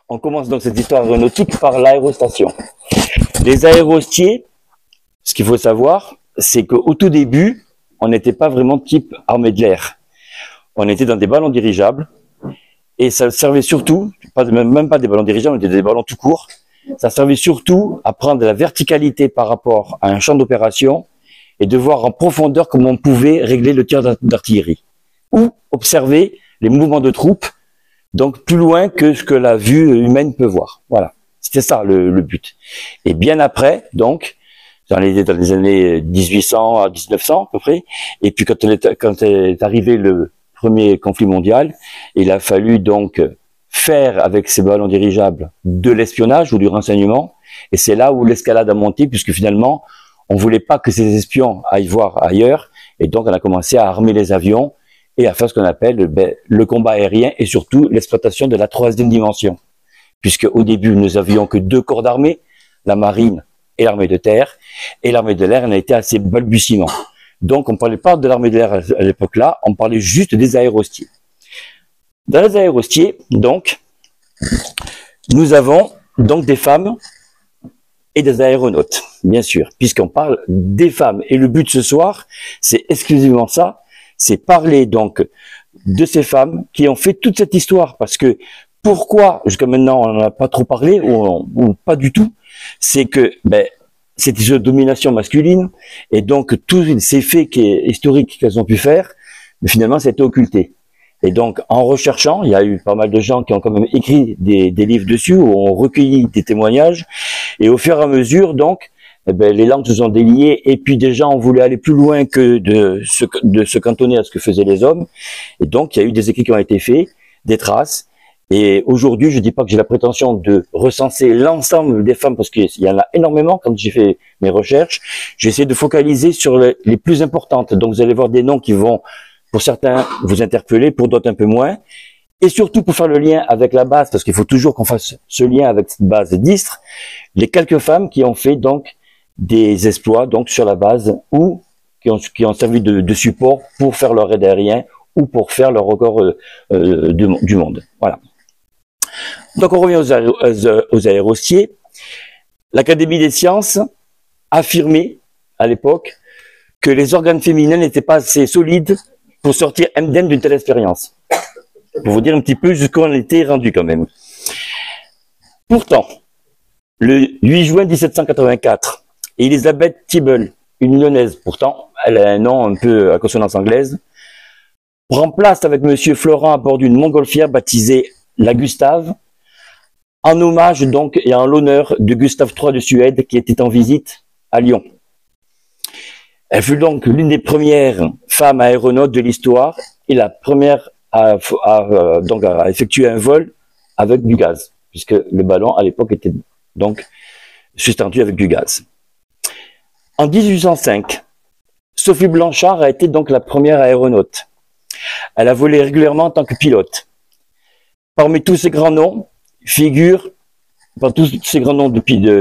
On commence donc cette histoire aéronautique par l'aérostation. Les aérostiers, ce qu'il faut savoir, c'est qu'au tout début, on n'était pas vraiment type armée de l'air. On était dans des ballons dirigeables et ça servait surtout, même pas des ballons dirigeables, on était des ballons tout courts. Ça servait surtout à prendre de la verticalité par rapport à un champ d'opération et de voir en profondeur comment on pouvait régler le tir d'artillerie ou observer les mouvements de troupes, donc plus loin que ce que la vue humaine peut voir. Voilà, c'était ça le but. Et bien après, donc, dans les années 1800 à 1900 à peu près, et puis quand est arrivé le premier conflit mondial, il a fallu donc faire avec ces ballons dirigeables de l'espionnage ou du renseignement, et c'est là où l'escalade a monté, puisque finalement, on voulait pas que ces espions aillent voir ailleurs, et donc on a commencé à armer les avions et à faire ce qu'on appelle le combat aérien et surtout l'exploitation de la troisième dimension. Puisque au début, nous avions que 2 corps d'armée, la marine et l'armée de terre, et l'armée de l'air en a été assez balbutiement. Donc on ne parlait pas de l'armée de l'air à l'époque-là, on parlait juste des aérostiers. Dans les aérostiers, donc, nous avons donc des femmes et des aéronautes, bien sûr, puisqu'on parle des femmes. Et le but ce soir, c'est exclusivement ça, c'est parler donc de ces femmes qui ont fait toute cette histoire. Parce que pourquoi, jusqu'à maintenant, on n'en a pas trop parlé, ou pas du tout, c'est que cette domination masculine, et donc tous ces faits historiques qu'elles ont pu faire, mais finalement, c'était occulté. Et donc, en recherchant, il y a eu pas mal de gens qui ont quand même écrit des livres dessus, où on recueillit des témoignages, et au fur et à mesure, donc, les langues se sont déliées, et puis des gens ont voulu aller plus loin que de se cantonner à ce que faisaient les hommes, et donc il y a eu des écrits qui ont été faits, des traces, et aujourd'hui, je dis pas que j'ai la prétention de recenser l'ensemble des femmes, parce qu'il y en a énormément quand j'ai fait mes recherches, j'ai essayé de focaliser sur les plus importantes, donc vous allez voir des noms qui vont, pour certains, vous interpeller, pour d'autres un peu moins, et surtout pour faire le lien avec la base, parce qu'il faut toujours qu'on fasse ce lien avec cette base d'Istres, les quelques femmes qui ont fait donc des exploits donc sur la base ou qui ont servi de support pour faire leur aide aérien ou pour faire leur record du monde. Voilà. Donc on revient aux aérostiers. L'Académie des sciences affirmait à l'époque que les organes féminins n'étaient pas assez solides pour sortir indemnes d'une telle expérience. Pour vous dire un petit peu jusqu'où on était rendu quand même. Pourtant, le 8 juin 1784, Elisabeth Thibault, une Lyonnaise, pourtant, elle a un nom un peu à consonance anglaise, prend place avec Monsieur Florent à bord d'une montgolfière baptisée la Gustave, en hommage donc et en l'honneur de Gustave III de Suède qui était en visite à Lyon. Elle fut donc l'une des premières femmes aéronautes de l'histoire et la première à effectuer un vol avec du gaz, puisque le ballon à l'époque était donc sustendu avec du gaz. En 1805, Sophie Blanchard a été donc la première aéronaute. Elle a volé régulièrement en tant que pilote. Parmi tous ces grands noms,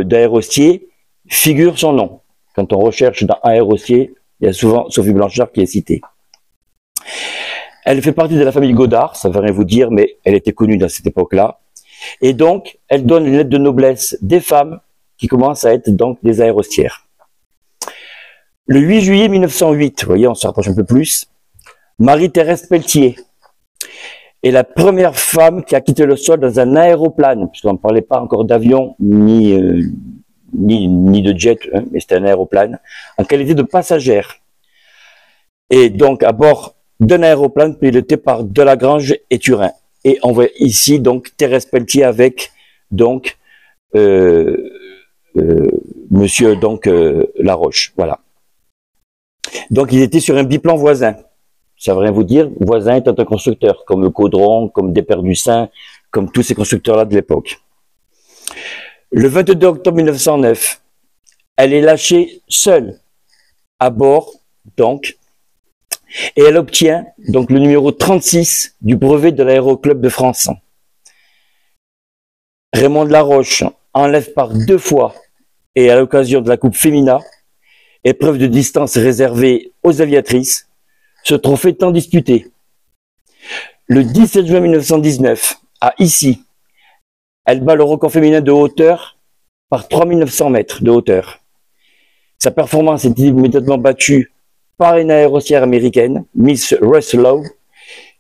d'aérostiers, figure son nom. Quand on recherche dans aérostier, il y a souvent Sophie Blanchard qui est citée. Elle fait partie de la famille Godard, ça ne veut rien vous dire, mais elle était connue dans cette époque-là. Et donc, elle donne une lettre de noblesse des femmes qui commencent à être donc des aérostières. Le 8 juillet 1908, vous voyez, on se rapproche un peu plus, Marie-Thérèse Pelletier est la première femme qui a quitté le sol dans un aéroplane, puisqu'on ne parlait pas encore d'avion ni de jet, hein, mais c'était un aéroplane, en qualité de passagère. Et donc, à bord d'un aéroplane piloté par Delagrange et Turin. Et on voit ici, donc, Thérèse Pelletier avec, donc, monsieur, donc, Laroche. Voilà. Donc, ils étaient sur un biplan voisin. Ça veut rien vous dire. Voisin étant un constructeur, comme Caudron, comme Desperdussins, comme tous ces constructeurs-là de l'époque. Le 22 octobre 1909, elle est lâchée seule à bord, donc, et elle obtient donc le numéro 36 du brevet de l'Aéroclub de France. Raymond de Laroche enlève par 2 fois, et à l'occasion de la Coupe Femina, épreuve de distance réservée aux aviatrices, ce trophée étant disputé. Le 17 juin 1919, à Issy, Elle bat le record féminin de hauteur par 3900 mètres de hauteur. Sa performance est immédiatement battue par une aérostière américaine, Miss Ruslow,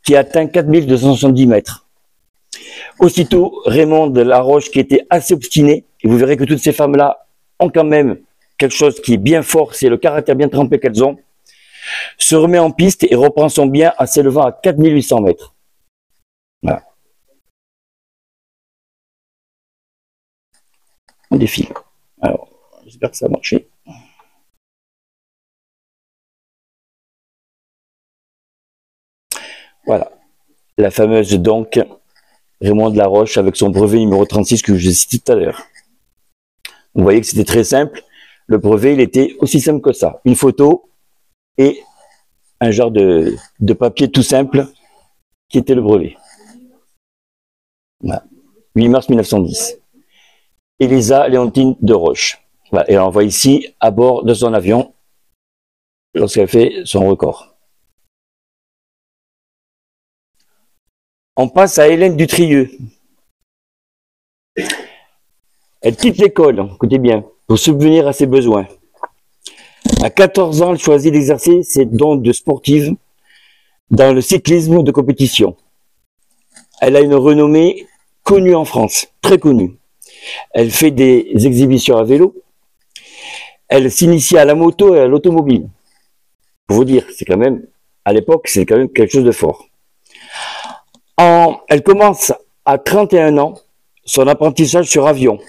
qui atteint 4270 mètres. Aussitôt, Raymond Laroche, qui était assez obstiné, et vous verrez que toutes ces femmes-là ont quand même quelque chose qui est bien fort, c'est le caractère bien trempé qu'elles ont, se remet en piste et reprend son bien en s'élevant à 4800 mètres. Voilà. On défile. Alors, j'espère que ça a marché. Voilà. La fameuse, donc, Raymond Laroche avec son brevet numéro 36 que j'ai cité tout à l'heure. Vous voyez que c'était très simple. Le brevet, il était aussi simple que ça. Une photo et un genre de papier tout simple qui était le brevet. Voilà. 8 mars 1910. Elisa Léontine de Roche. Voilà. Et on voit ici à bord de son avion lorsqu'elle fait son record. On passe à Hélène Dutrieux. Elle quitte l'école, écoutez bien, pour subvenir à ses besoins. À 14 ans, elle choisit d'exercer ses dons de sportive dans le cyclisme de compétition. Elle a une renommée connue en France, très connue. Elle fait des exhibitions à vélo. Elle s'initie à la moto et à l'automobile. Pour vous dire, c'est quand même, à l'époque, c'est quand même quelque chose de fort. Elle commence à 31 ans son apprentissage sur avion.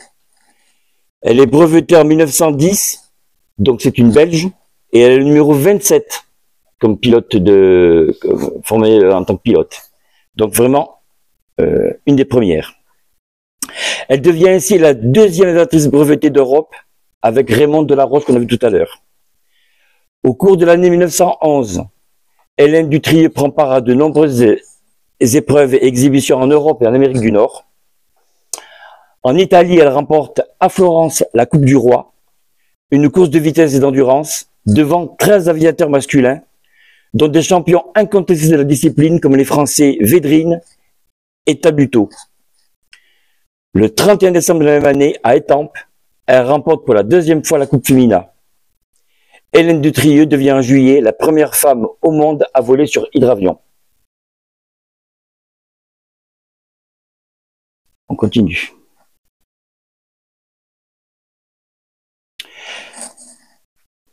Elle est brevetée en 1910, donc c'est une Belge, et elle est le numéro 27 comme pilote formée en tant que pilote. Donc vraiment, une des premières. Elle devient ainsi la deuxième aviatrice brevetée d'Europe avec Raymond Delaroche qu'on a vu tout à l'heure. Au cours de l'année 1911, Hélène Dutrieux prend part à de nombreuses épreuves et exhibitions en Europe et en Amérique du Nord. En Italie, elle remporte à Florence la Coupe du Roi, une course de vitesse et d'endurance, devant 13 aviateurs masculins, dont des champions incontestés de la discipline comme les Français Védrine et Tabuteau. Le 31 décembre de la même année, à Étampes, elle remporte pour la deuxième fois la Coupe Femina. Hélène Dutrieux devient en juillet la première femme au monde à voler sur hydravion. On continue.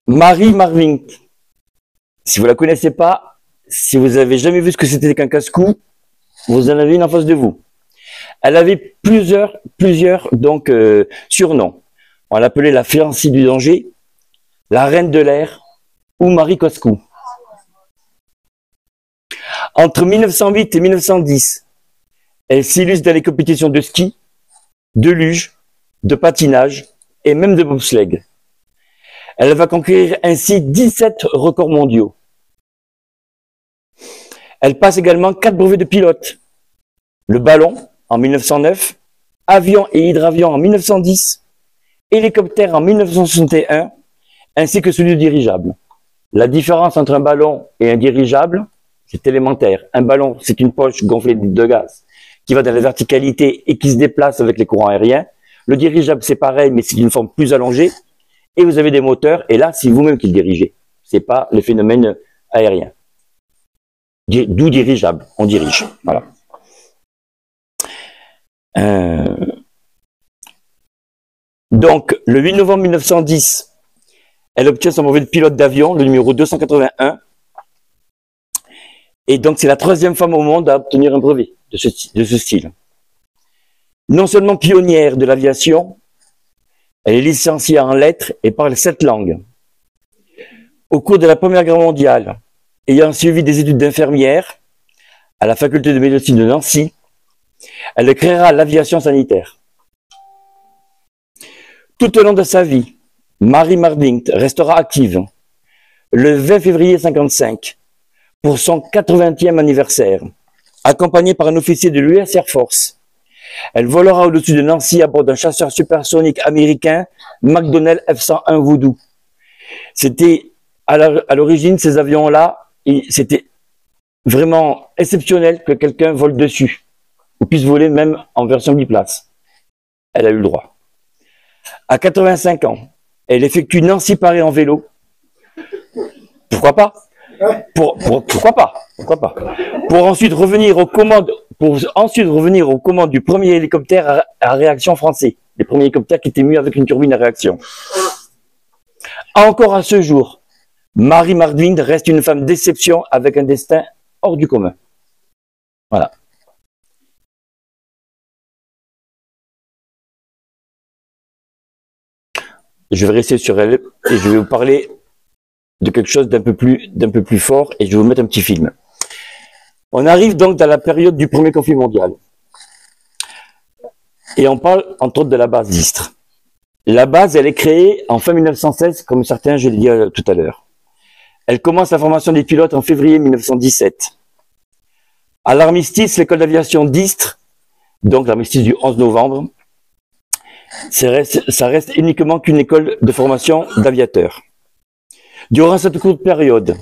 Marie Marvink. Si vous la connaissez pas, si vous avez jamais vu ce que c'était qu'un casse-cou, vous en avez une en face de vous. Elle avait plusieurs donc surnoms. On l'appelait la fiancée du danger, la reine de l'air ou Marie Casse-cou. Entre 1908 et 1910, elle s'illustre dans les compétitions de ski, de luge, de patinage et même de bobsleigh. Elle va conquérir ainsi 17 records mondiaux. Elle passe également 4 brevets de pilote. Le ballon en 1909, avion et hydravion en 1910, hélicoptère en 1961, ainsi que celui du dirigeable. La différence entre un ballon et un dirigeable, c'est élémentaire. Un ballon, c'est une poche gonflée de gaz qui va dans la verticalité et qui se déplace avec les courants aériens. Le dirigeable, c'est pareil, mais c'est une forme plus allongée. Et vous avez des moteurs, et là, c'est vous-même qui le dirigez. C'est pas le phénomène aérien. D'où dirigeable, on dirige. Voilà. Donc, le 8 novembre 1910, elle obtient son brevet de pilote d'avion, le numéro 281. Et donc, c'est la 3e femme au monde à obtenir un brevet de ce style. Non seulement pionnière de l'aviation, elle est licenciée en lettres et parle 7 langues. Au cours de la Première Guerre mondiale, ayant suivi des études d'infirmière à la faculté de médecine de Nancy, elle créera l'aviation sanitaire. Tout au long de sa vie, Marie Marvink restera active. Le 20 février 1955, pour son 80e anniversaire, accompagnée par un officier de l'US Air Force, elle volera au-dessus de Nancy à bord d'un chasseur supersonique américain, McDonnell F-101 Voodoo. C'était, à l'origine, ces avions-là, c'était vraiment exceptionnel que quelqu'un vole dessus, ou puisse voler même en version biplace. elle a eu le droit. À 85 ans, elle effectue Nancy-Paris en vélo. Pourquoi pas? Pourquoi pas? Pourquoi pas? Pour ensuite revenir aux commandes du premier hélicoptère à réaction français. Les premiers hélicoptères qui étaient mûs avec une turbine à réaction. Encore à ce jour, Marie Margvin reste une femme d'exception avec un destin hors du commun. Voilà. Je vais rester sur elle et je vais vous parler de quelque chose d'un peu plus fort et je vais vous mettre un petit film. On arrive donc dans la période du premier conflit mondial. Et on parle entre autres de la base d'Istres. La base, elle est créée en fin 1916, comme certains, je l'ai dit tout à l'heure. Elle commence la formation des pilotes en février 1917. À l'armistice, l'école d'aviation d'Istres, donc l'armistice du 11 novembre, ça reste uniquement qu'une école de formation d'aviateurs. Durant cette courte période,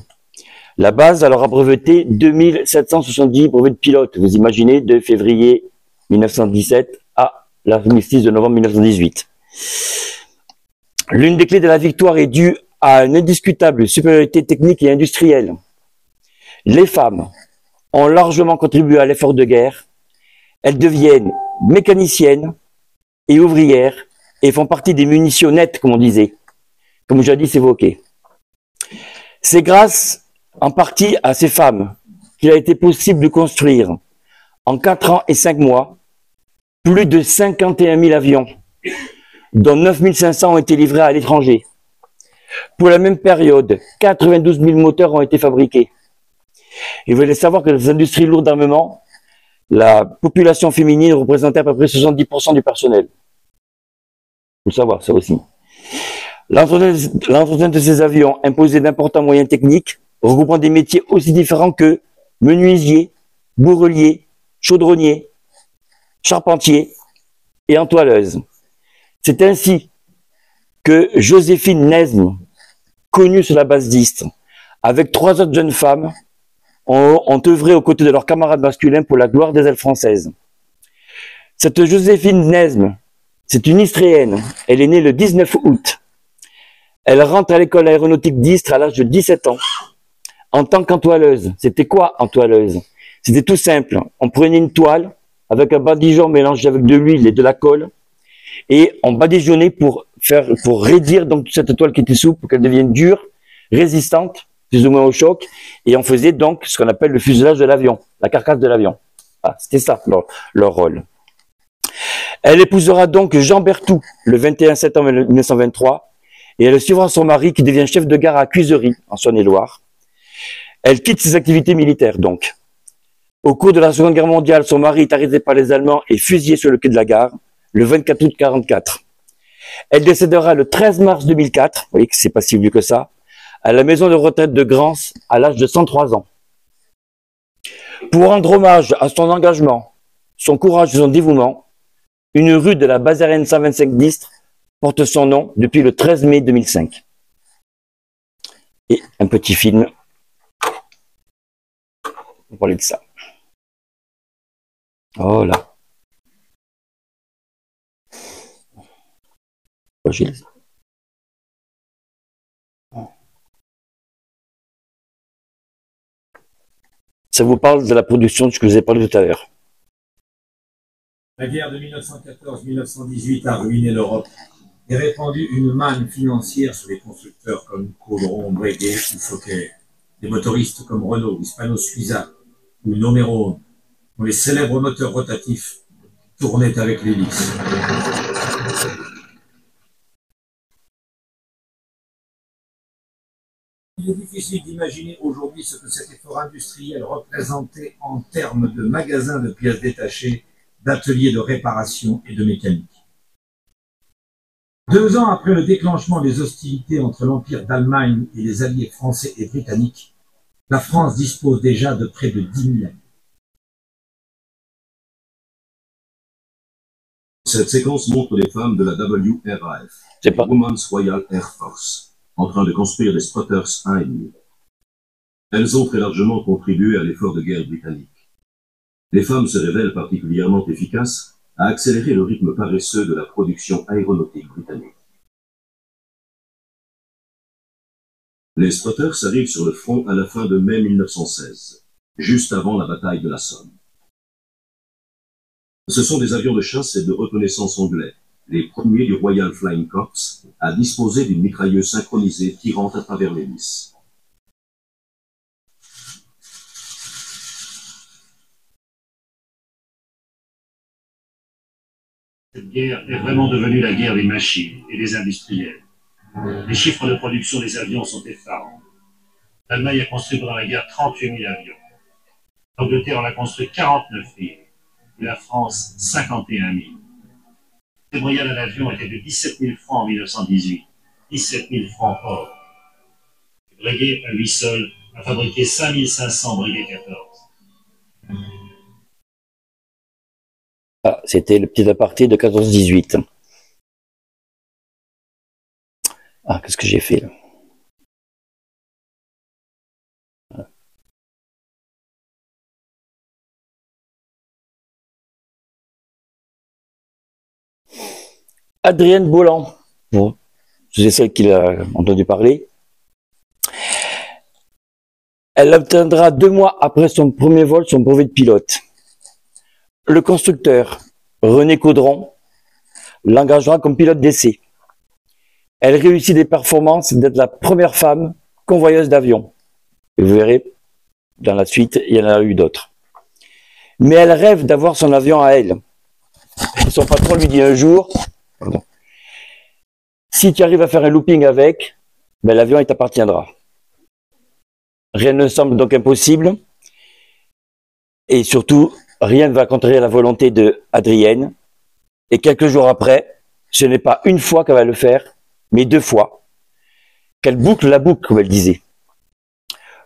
la base alors a breveté 2770 brevets de pilotes. Vous imaginez, de février 1917 à l'armistice de novembre 1918. L'une des clés de la victoire est due à une indiscutable supériorité technique et industrielle. Les femmes ont largement contribué à l'effort de guerre. Elles deviennent mécaniciennes et ouvrières et font partie des munitions nettes, comme on disait, comme jadis évoqué. C'est grâce en partie à ces femmes qu'il a été possible de construire en 4 ans et 5 mois plus de 51 000 avions, dont 9 500 ont été livrés à l'étranger. Pour la même période, 92 000 moteurs ont été fabriqués. Et vous allez savoir que dans les industries lourdes d'armement, la population féminine représentait à peu près 70% du personnel. Il faut le savoir, ça aussi. L'entretien de ces avions imposait d'importants moyens techniques, regroupant des métiers aussi différents que menuisier, bourrelier, chaudronnier, charpentier et entoileuse. C'est ainsi que Joséphine Nesme, connue sur la base d'Istres, avec 3 autres jeunes femmes, ont œuvré aux côtés de leurs camarades masculins pour la gloire des ailes françaises. Cette Joséphine Nesme, c'est une Istréenne. Elle est née le 19 août. Elle rentre à l'école aéronautique d'Istres à l'âge de 17 ans, en tant qu'entoileuse. C'était quoi, entoileuse? C'était tout simple. On prenait une toile avec un badigeon mélangé avec de l'huile et de la colle, et on badigeonnait pour raidir donc cette toile qui était souple, pour qu'elle devienne dure, résistante, plus ou moins au choc, et on faisait donc ce qu'on appelle le fuselage de l'avion, la carcasse de l'avion. Ah, c'était ça leur rôle. Elle épousera donc Jean Berthoud le 21 septembre 1923, et elle suivra son mari qui devient chef de gare à Cuisery, en Saône-et-Loire. Elle quitte ses activités militaires donc. Au cours de la Seconde Guerre mondiale, son mari est arrêté par les Allemands et fusillé sur le quai de la gare, le 24 août 1944. Elle décédera le 13 mars 2004, vous voyez que c'est pas si vieux que ça, à la maison de retraite de Grance, à l'âge de 103 ans. Pour rendre hommage à son engagement, son courage et son dévouement, une rue de la base aérienne 125 d'Istres porte son nom depuis le 13 mai 2005. Et un petit film. On va parler de ça. Oh là. Oh, ça vous parle de la production de ce que je vous ai parlé tout à l'heure. La guerre de 1914-1918 a ruiné l'Europe et répandu une manne financière sur les constructeurs comme Caudron, Breguet ou Fokker, des motoristes comme Renault, Hispano-Suiza ou Nomero, dont les célèbres moteurs rotatifs tournaient avec l'hélice. Il est difficile d'imaginer aujourd'hui ce que cet effort industriel représentait en termes de magasins de pièces détachées, d'ateliers de réparation et de mécanique. 2 ans après le déclenchement des hostilités entre l'Empire d'Allemagne et les alliés français et britanniques, la France dispose déjà de près de 10 000 amis. Cette séquence montre les femmes de la WRAF, Women's Royal Air Force, en train de construire des spotters 1,5. Elles ont très largement contribué à l'effort de guerre britannique. Les femmes se révèlent particulièrement efficaces a accéléré le rythme paresseux de la production aéronautique britannique. Les spotters arrivent sur le front à la fin de mai 1916, juste avant la bataille de la Somme. Ce sont des avions de chasse et de reconnaissance anglais, les premiers du Royal Flying Corps, à disposer d'une mitrailleuse synchronisée tirant à travers l'hélice. Cette guerre est vraiment devenue la guerre des machines et des industriels. Les chiffres de production des avions sont effarants. L'Allemagne a construit pendant la guerre 38 000 avions. L'Angleterre en a construit 49 000. Et la France, 51 000. Le prix moyen d'un avion était de 17 000 francs en 1918. 17 000 francs or. Breguet, à lui seul, a fabriqué 5 500 Breguet 14. Ah, c'était le petit aparté de 14-18. Ah, qu'est-ce que j'ai fait là? Adrienne Bolland, bon, c'est celle qui l'a entendu parler. Elle obtiendra 2 mois après son premier vol son brevet de pilote. Le constructeur, René Caudron, l'engagera comme pilote d'essai. Elle réussit des performances d'être la première femme convoyeuse d'avion. Et vous verrez, dans la suite, il y en a eu d'autres. Mais elle rêve d'avoir son avion à elle. Son patron lui dit un jour, si tu arrives à faire un looping avec, ben l'avion il t'appartiendra. Rien ne semble donc impossible. Et surtout, rien ne va contrer la volonté de Adrienne. Et quelques jours après, ce n'est pas une fois qu'elle va le faire, mais 2 fois, qu'elle boucle la boucle, comme elle disait.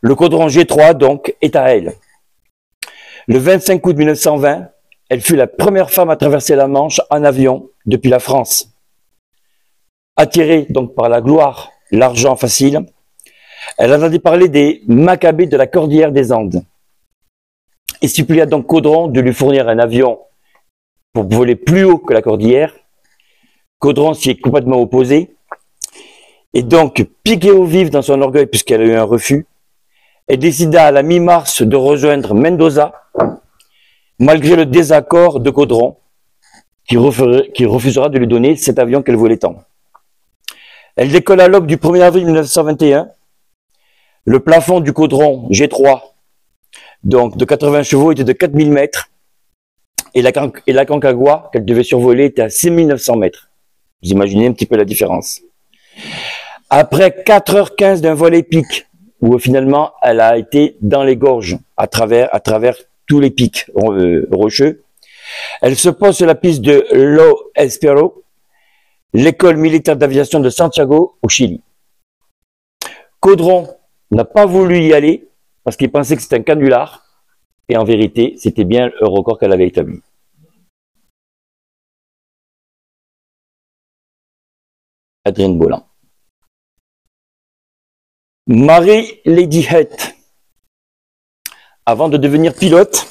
Le Caudron G3, donc, est à elle. Le 25 août 1920, elle fut la première femme à traverser la Manche en avion depuis la France. Attirée donc par la gloire, l'argent facile, elle entendit parler des Maccabées de la Cordillère des Andes. Et supplia donc Caudron de lui fournir un avion pour voler plus haut que la cordillère. Caudron s'y est complètement opposé. Et donc, piquée au vif dans son orgueil puisqu'elle a eu un refus, elle décida à la mi-mars de rejoindre Mendoza, malgré le désaccord de Caudron, qui refusera de lui donner cet avion qu'elle voulait tant. Elle décolle à l'aube du 1er avril 1921. Le plafond du Caudron G3, donc de 80 chevaux, était de 4000 mètres. Et la Concagua, qu'elle devait survoler, était à 6900 mètres. Vous imaginez un petit peu la différence. Après 4h15 d'un vol épique, où finalement elle a été dans les gorges, à travers tous les pics rocheux, elle se pose sur la piste de Lo Espero, l'école militaire d'aviation de Santiago, au Chili. Caudron n'a pas voulu y aller, parce qu'il pensait que c'était un canular, et en vérité, c'était bien le record qu'elle avait établi. Adrienne Bolland. Mary Lady Hutt. Avant de devenir pilote,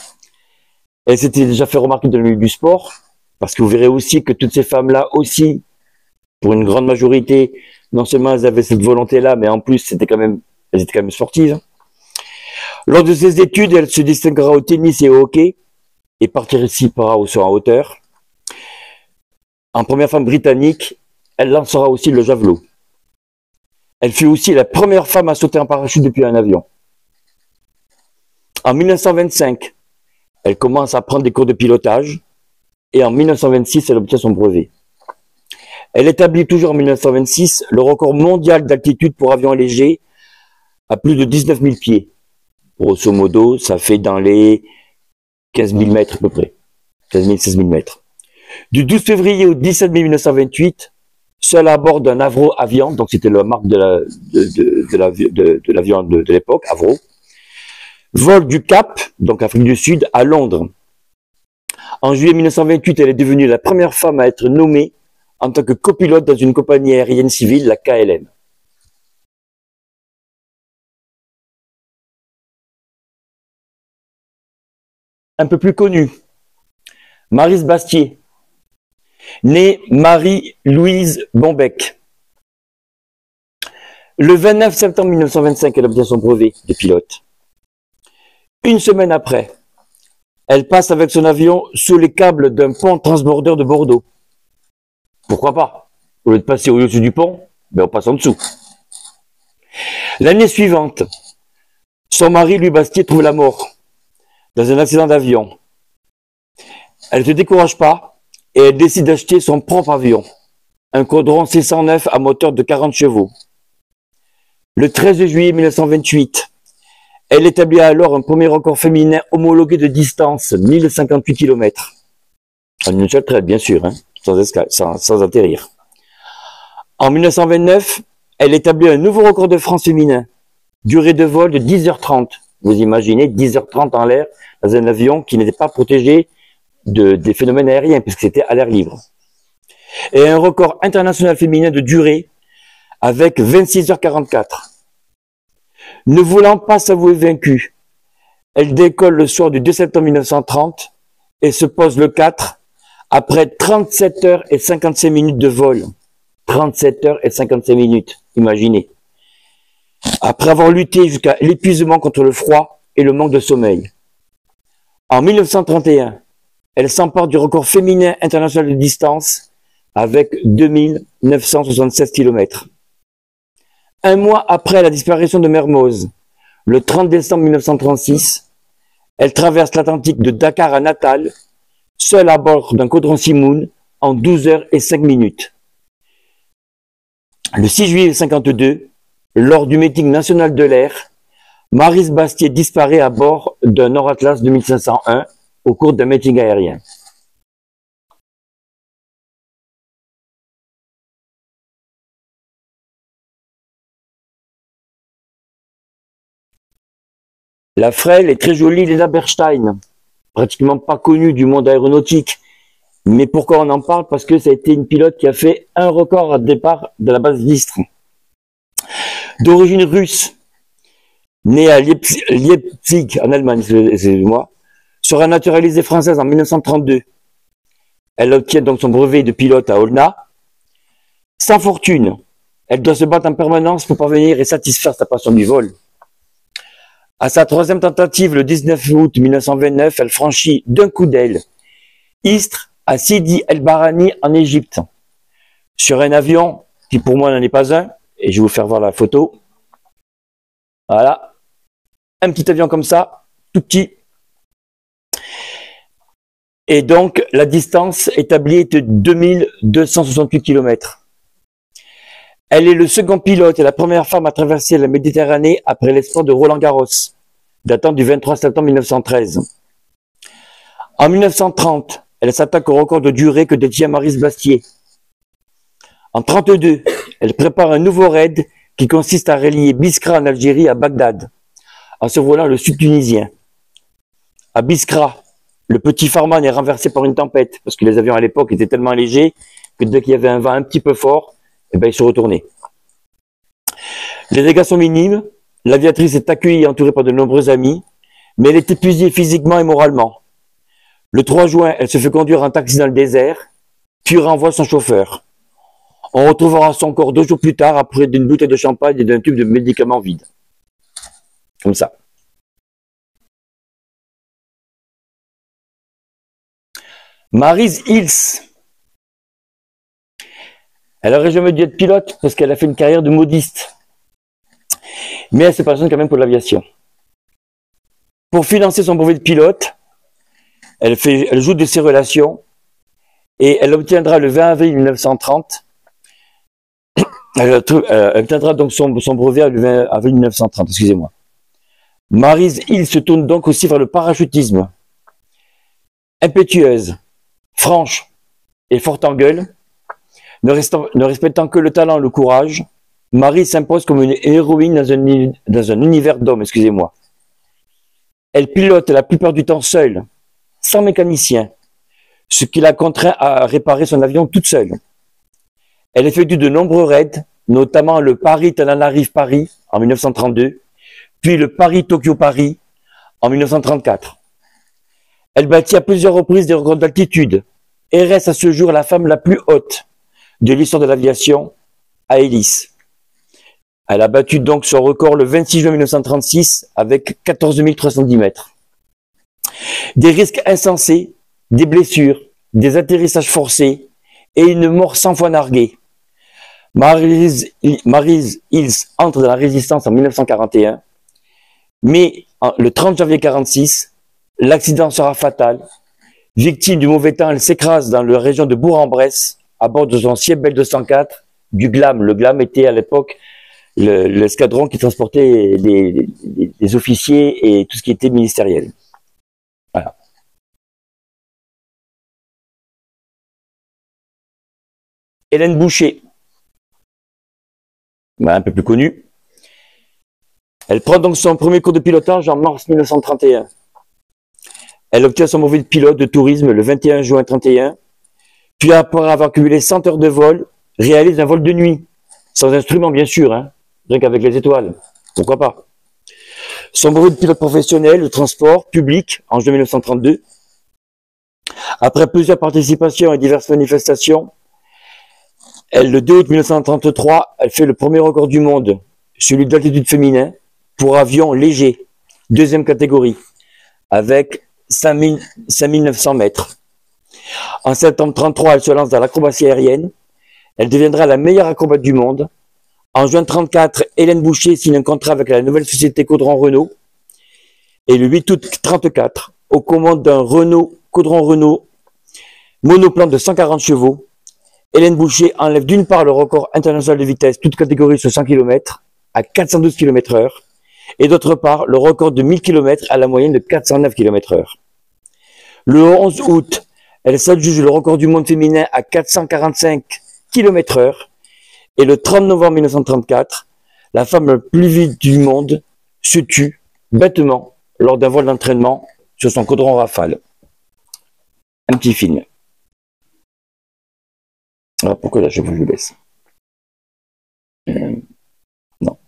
elle s'était déjà fait remarquer dans le milieu du sport, parce que vous verrez aussi que toutes ces femmes-là aussi, pour une grande majorité, non seulement elles avaient cette volonté-là, mais en plus, elles étaient quand même sportives. Lors de ses études, elle se distinguera au tennis et au hockey, et participera au saut en hauteur. En première femme britannique, elle lancera aussi le javelot. Elle fut aussi la première femme à sauter en parachute depuis un avion. En 1925, elle commence à prendre des cours de pilotage, et en 1926, elle obtient son brevet. Elle établit toujours en 1926 le record mondial d'altitude pour avion léger à plus de 19 000 pieds. Grosso modo, ça fait dans les 15 000 mètres à peu près. 15 000, 16 000 mètres. Du 12 février au 17 mai 1928, seule à bord d'un Avro Aviant, donc c'était la marque de l'avion de l'époque, Avro, vole du Cap, donc Afrique du Sud, à Londres. En juillet 1928, elle est devenue la première femme à être nommée en tant que copilote dans une compagnie aérienne civile, la KLM. Un peu plus connue, Maryse Bastier, née Marie-Louise Bombec. Le 29 septembre 1925, elle obtient son brevet de pilote. Une semaine après, elle passe avec son avion sous les câbles d'un pont transbordeur de Bordeaux. Pourquoi pas? Au lieu de passer au-dessus du pont, on passe en dessous. L'année suivante, son mari, Louis Bastier, trouve la mort dans un accident d'avion. Elle ne se décourage pas et elle décide d'acheter son propre avion, un Caudron C-109 à moteur de 40 chevaux. Le 13 juillet 1928, elle établit alors un premier record féminin homologué de distance, 1058 km. En une seule traite, bien sûr, hein, sans atterrir. En 1929, elle établit un nouveau record de France féminin, durée de vol de 10h30. Vous imaginez 10h30 en l'air dans un avion qui n'était pas protégé des phénomènes aériens, puisque c'était à l'air libre. Et un record international féminin de durée avec 26h44. Ne voulant pas s'avouer vaincue, elle décolle le soir du 2 septembre 1930 et se pose le 4 après 37 heures et 55 minutes de vol. 37 heures et 55 minutes, imaginez. Après avoir lutté jusqu'à l'épuisement contre le froid et le manque de sommeil. En 1931, elle s'empare du record féminin international de distance avec 2976 km. Un mois après la disparition de Mermoz, le 30 décembre 1936, elle traverse l'Atlantique de Dakar à Natal, seule à bord d'un Caudron Simoun en 12 heures et 5 minutes. Le 6 juillet 1952, lors du meeting national de l'air, Maryse Bastier disparaît à bord d'un Nord Atlas 2501 au cours d'un meeting aérien. La frêle et très jolie Léla Berstein, pratiquement pas connue du monde aéronautique. Mais pourquoi on en parle? Parce que ça a été une pilote qui a fait un record à départ de la base d'Istres. D'origine russe, née à Leipzig, en Allemagne, excusez-moi, sera naturalisée française en 1932. Elle obtient donc son brevet de pilote à Olna. Sans fortune, elle doit se battre en permanence pour parvenir et satisfaire sa passion du vol. À sa troisième tentative, le 19 août 1929, elle franchit d'un coup d'aile Istres à Sidi El Barani en Égypte, sur un avion qui pour moi n'en est pas un, et je vais vous faire voir la photo. Voilà, un petit avion comme ça, tout petit. Et donc, la distance établie est de 2268 km. Elle est le second pilote et la première femme à traverser la Méditerranée après l'exploit de Roland-Garros, datant du 23 septembre 1913. En 1930, elle s'attaque au record de durée que détient Maryse Bastier. En 1932, elle prépare un nouveau raid qui consiste à relier Biskra en Algérie à Bagdad, en survolant le sud tunisien. À Biskra, le petit Farman est renversé par une tempête, parce que les avions à l'époque étaient tellement légers que dès qu'il y avait un vent un petit peu fort, il se retournait. Les dégâts sont minimes, l'aviatrice est accueillie et entourée par de nombreux amis, mais elle est épuisée physiquement et moralement. Le 3 juin, elle se fait conduire en taxi dans le désert, puis renvoie son chauffeur. On retrouvera son corps 2 jours plus tard après d'une bouteille de champagne et d'un tube de médicaments vide. Comme ça. Maryse Hills. Elle aurait jamais dû être pilote parce qu'elle a fait une carrière de modiste. Mais elle se passionne quand même pour l'aviation. Pour financer son brevet de pilote, elle joue de ses relations et elle obtiendra le 20 avril 1930. Elle obtiendra donc son brevet le 20 avril 1930, excusez-moi. Maryse Hills se tourne donc aussi vers le parachutisme. Impétueuse, franche et forte en gueule, ne respectant que le talent et le courage, Maryse s'impose comme une héroïne dans un univers d'hommes, excusez-moi. Elle pilote la plupart du temps seule, sans mécanicien, ce qui la contraint à réparer son avion toute seule. Elle effectue de nombreux raids, notamment le Paris-Tenerife-Paris en 1932, puis le Paris-Tokyo-Paris en 1934. Elle bâtit à plusieurs reprises des records d'altitude et reste à ce jour la femme la plus haute de l'histoire de l'aviation à hélice. Elle a battu donc son record le 26 juin 1936 avec 14 310 mètres. Des risques insensés, des blessures, des atterrissages forcés et une mort 100 fois narguée. Maryse Hills entre dans la résistance en 1941, mais le 30 janvier 1946, l'accident sera fatal. Victime du mauvais temps, elle s'écrase dans la région de Bourg-en-Bresse à bord de son Siebel 204 du GLAM. Le GLAM était à l'époque l'escadron qui transportait des officiers et tout ce qui était ministériel. Voilà. Hélène Boucher, un peu plus connue. Elle prend donc son premier cours de pilotage en mars 1931. Elle obtient son brevet de pilote de tourisme le 21 juin 1931. Puis après avoir cumulé 100 heures de vol, réalise un vol de nuit. Sans instrument bien sûr, hein, rien qu'avec les étoiles. Pourquoi pas. Son brevet de pilote professionnel de transport public en juin 1932. Après plusieurs participations à diverses manifestations, le 2 août 1933, elle fait le premier record du monde, celui d'altitude féminin, pour avion léger, deuxième catégorie, avec 5900 mètres. En septembre 1933, elle se lance dans l'acrobatie aérienne. Elle deviendra la meilleure acrobate du monde. En juin 1934, Hélène Boucher signe un contrat avec la nouvelle société Caudron-Renault. Et le 8 août 1934, aux commandes d'un Caudron-Renault monoplan de 140 chevaux, Hélène Boucher enlève d'une part le record international de vitesse, toute catégorie sur 100 km, à 412 km/h, et d'autre part le record de 1000 km à la moyenne de 409 km/h. Le 11 août, elle s'adjuge le record du monde féminin à 445 km/h, et le 30 novembre 1934, la femme la plus vite du monde se tue bêtement lors d'un vol d'entraînement sur son Caudron Rafale. Un petit film. Alors pourquoi là je vous baisse non.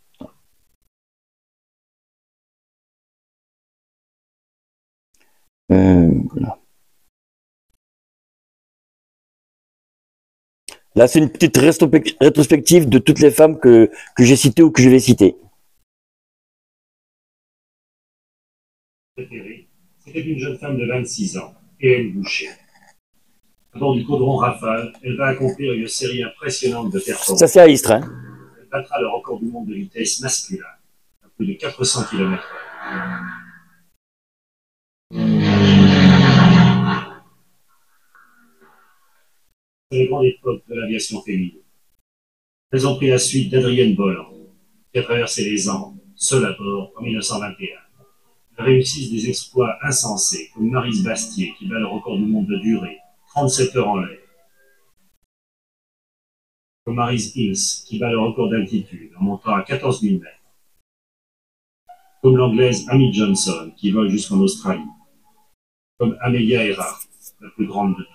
Là, c'est une petite rétrospective de toutes les femmes que j'ai citées ou que je vais citer. C'était une jeune femme de 26 ans, Hélène Boucher. À bord du Caudron Rafale, elle va accomplir une série impressionnante de performances. Ça c'est à Istres, hein. Elle battra le record du monde de vitesse masculin, à plus de 400 km/h. C'est les grandes époques de l'aviation féminine. Elles ont pris la suite d'Adrienne Bolland, qui a traversé les Andes, seule à bord, en 1921. Elles réussissent des exploits insensés, comme Maryse Bastier, qui bat le record du monde de durée, 37 heures en l'air. Comme Maryse Hills, qui bat le record d'altitude, en montant à 14 000 mètres. Comme l'anglaise Amy Johnson, qui vole jusqu'en Australie. Comme Amelia Earhart, la plus grande de toutes.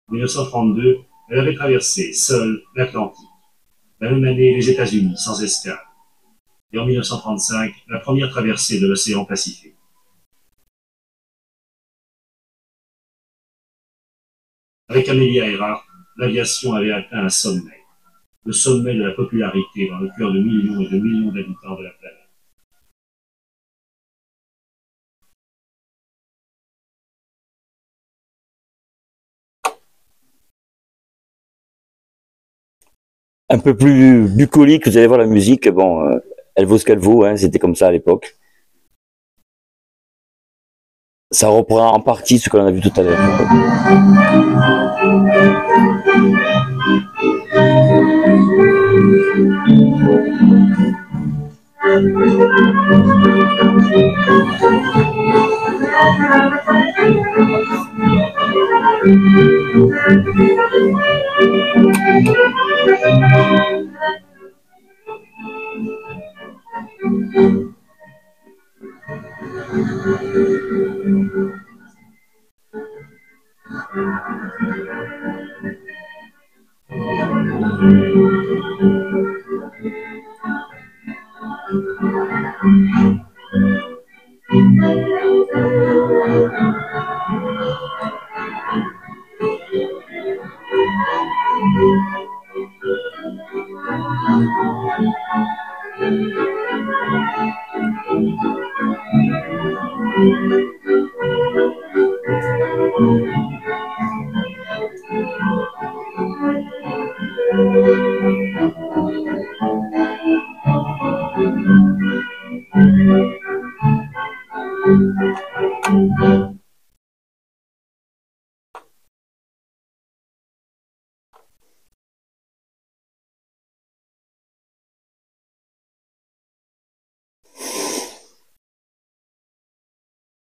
En 1932, elle avait traversé, seule, l'Atlantique. La même année, les États-Unis, sans escale. Et en 1935, la première traversée de l'océan Pacifique. Avec Amelia Earhart, l'aviation avait atteint un sommet. Le sommet de la popularité dans le cœur de millions et de millions d'habitants de la planète. Un peu plus bucolique, vous allez voir la musique, bon, elle vaut ce qu'elle vaut, hein, c'était comme ça à l'époque. Ça reprend en partie ce que l'on a vu tout à l'heure.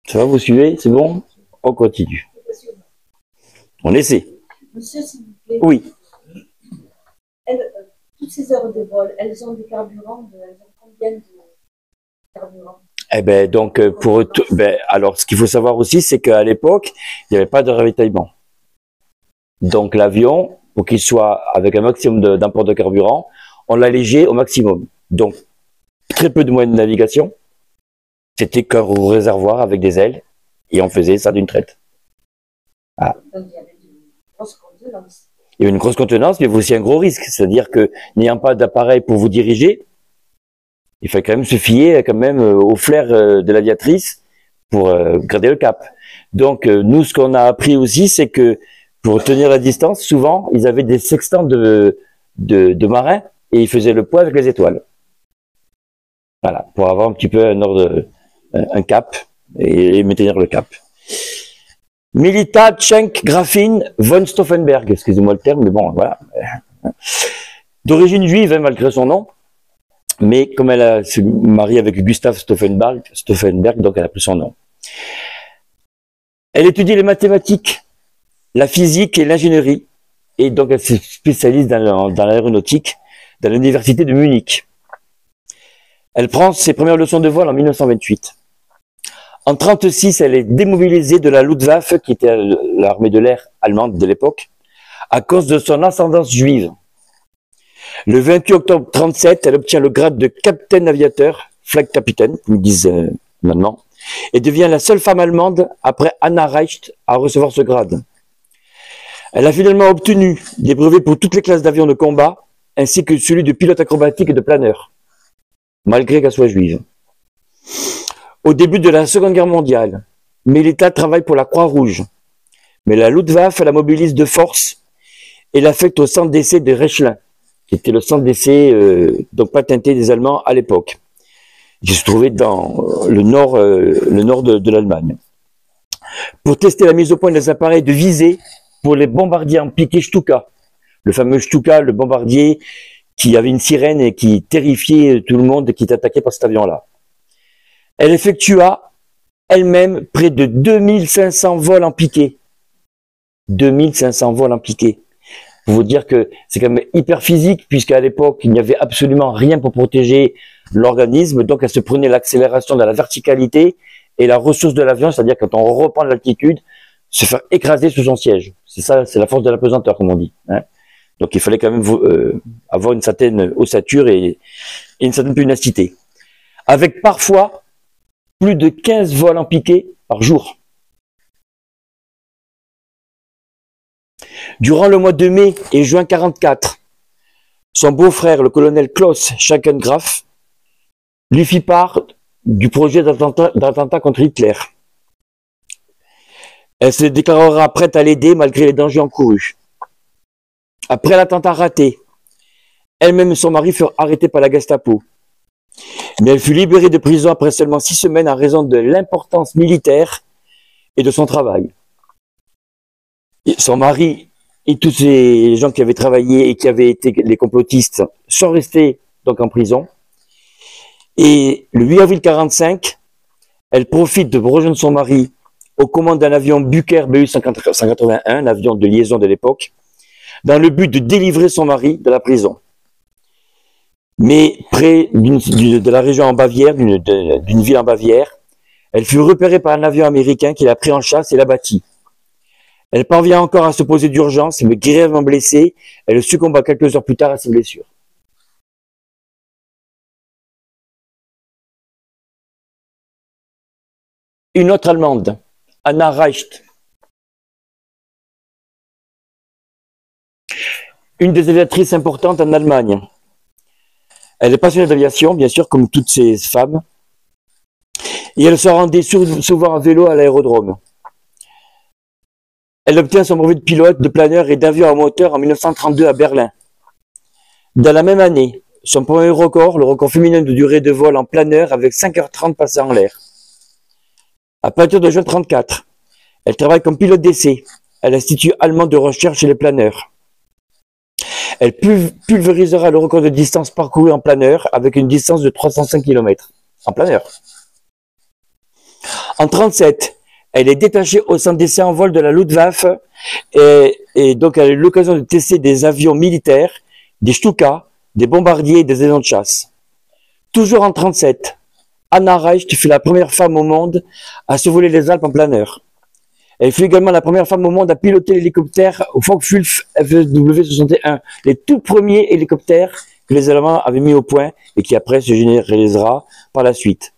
Ça va, vous suivez? C'est bon? On continue. On essaie. Monsieur, s'il vous plaît. Oui. Toutes ces heures de vol, elles ont des carburants, elles ont combien de carburants? Eh ben, donc, alors, ce qu'il faut savoir aussi, c'est qu'à l'époque, il n'y avait pas de ravitaillement. Donc, l'avion, pour qu'il soit avec un maximum d'apport de carburant, on l'allégeait au maximum. Donc, très peu de moyens de navigation. C'était qu'un réservoir avec des ailes, et on faisait ça d'une traite. Ah. Donc, il y avait une grosse contenance. Il y avait une grosse contenance, mais il y avait aussi un gros risque. C'est-à-dire que, n'ayant pas d'appareil pour vous diriger, il fallait quand même se fier quand même au flair de l'aviatrice pour garder le cap. Donc, nous, ce qu'on a appris aussi, c'est que pour tenir la distance, souvent, ils avaient des sextants de marins, et ils faisaient le poids avec les étoiles. Voilà, pour avoir un petit peu un cap et maintenir le cap. Milita Schenk Grafin von Stauffenberg, excusez-moi le terme, mais bon, voilà. D'origine juive, hein, malgré son nom, mais comme elle se marie avec Gustav Stauffenberg, donc elle a pris son nom. Elle étudie les mathématiques, la physique et l'ingénierie, et donc elle se spécialise dans l'aéronautique, dans l'université de Munich. Elle prend ses premières leçons de vol en 1928. En 1936, elle est démobilisée de la Luftwaffe, qui était l'armée de l'air allemande de l'époque, à cause de son ascendance juive. Le 28 octobre 1937, elle obtient le grade de capitaine aviateur, flag capitaine, comme ils disent maintenant, et devient la seule femme allemande, après Anna Reicht, à recevoir ce grade. Elle a finalement obtenu des brevets pour toutes les classes d'avions de combat, ainsi que celui de pilote acrobatique et de planeur, malgré qu'elle soit juive. Au début de la Seconde Guerre mondiale, Milita travaille pour la Croix-Rouge, mais la Luftwaffe la mobilise de force et l'affecte au centre d'essai de Rechlin, qui était le centre d'essai donc patenté des Allemands à l'époque, qui se trouvait dans le nord de l'Allemagne, pour tester la mise au point des appareils de visée pour les bombardiers en piqué Stuka, le fameux Stuka, le bombardier qui avait une sirène et qui terrifiait tout le monde et qui était attaqué par cet avion-là. Elle effectua elle-même près de 2500 vols en piqué. 2500 vols en piqué. Pour vous dire que c'est quand même hyper physique, puisqu'à l'époque, il n'y avait absolument rien pour protéger l'organisme. Donc, elle se prenait l'accélération de la verticalité et la ressource de l'avion, c'est-à-dire quand on reprend de l'altitude, se faire écraser sous son siège. C'est ça, c'est la force de la pesanteur, comme on dit. Hein. Donc, il fallait quand même avoir une certaine ossature et une certaine pugnacité. Avec parfois plus de 15 vols en piqué par jour. Durant le mois de mai et juin 1944, son beau-frère, le colonel Klaus Schackengraf, lui fit part du projet d'attentat contre Hitler. Elle se déclarera prête à l'aider malgré les dangers encourus. Après l'attentat raté, elle-même et son mari furent arrêtés par la Gestapo. Mais elle fut libérée de prison après seulement 6 semaines en raison de l'importance militaire et de son travail. Et son mari et tous ces gens qui avaient travaillé et qui avaient été les complotistes sont restés donc en prison. Et le 8 avril 1945, elle profite de rejoindre son mari aux commandes d'un avion Bucher BU-181, un avion de liaison de l'époque, dans le but de délivrer son mari de la prison. Mais près de la région en Bavière, d'une ville en Bavière, elle fut repérée par un avion américain qui l'a pris en chasse et l'abattit. Elle parvient encore à se poser d'urgence, mais grièvement blessée, elle succomba quelques heures plus tard à ses blessures. Une autre Allemande, Anna Reicht. une des aviatrices importantes en Allemagne. Elle est passionnée d'aviation, bien sûr, comme toutes ces femmes. Et elle se rendait souvent à vélo à l'aérodrome. Elle obtient son brevet de pilote, de planeur et d'avion à moteur en 1932 à Berlin. Dans la même année, son premier record, le record féminin de durée de vol en planeur avec 5h30 passées en l'air. À partir de juin 1934, elle travaille comme pilote d'essai à l'Institut allemand de recherche chez les planeurs. Elle pulvérisera le record de distance parcourue en planeur avec une distance de 305 km en planeur. En 1937, elle est détachée au centre d'essai en vol de la Luftwaffe et donc elle a eu l'occasion de tester des avions militaires, des Stuka, des bombardiers et des avions de chasse. Toujours en 1937, Anna Reicht fut la première femme au monde à survoler les Alpes en planeur. Elle fut également la première femme au monde à piloter l'hélicoptère Focke-Wulf FSW-61, les tout premiers hélicoptères que les Allemands avaient mis au point et qui après se généralisera par la suite.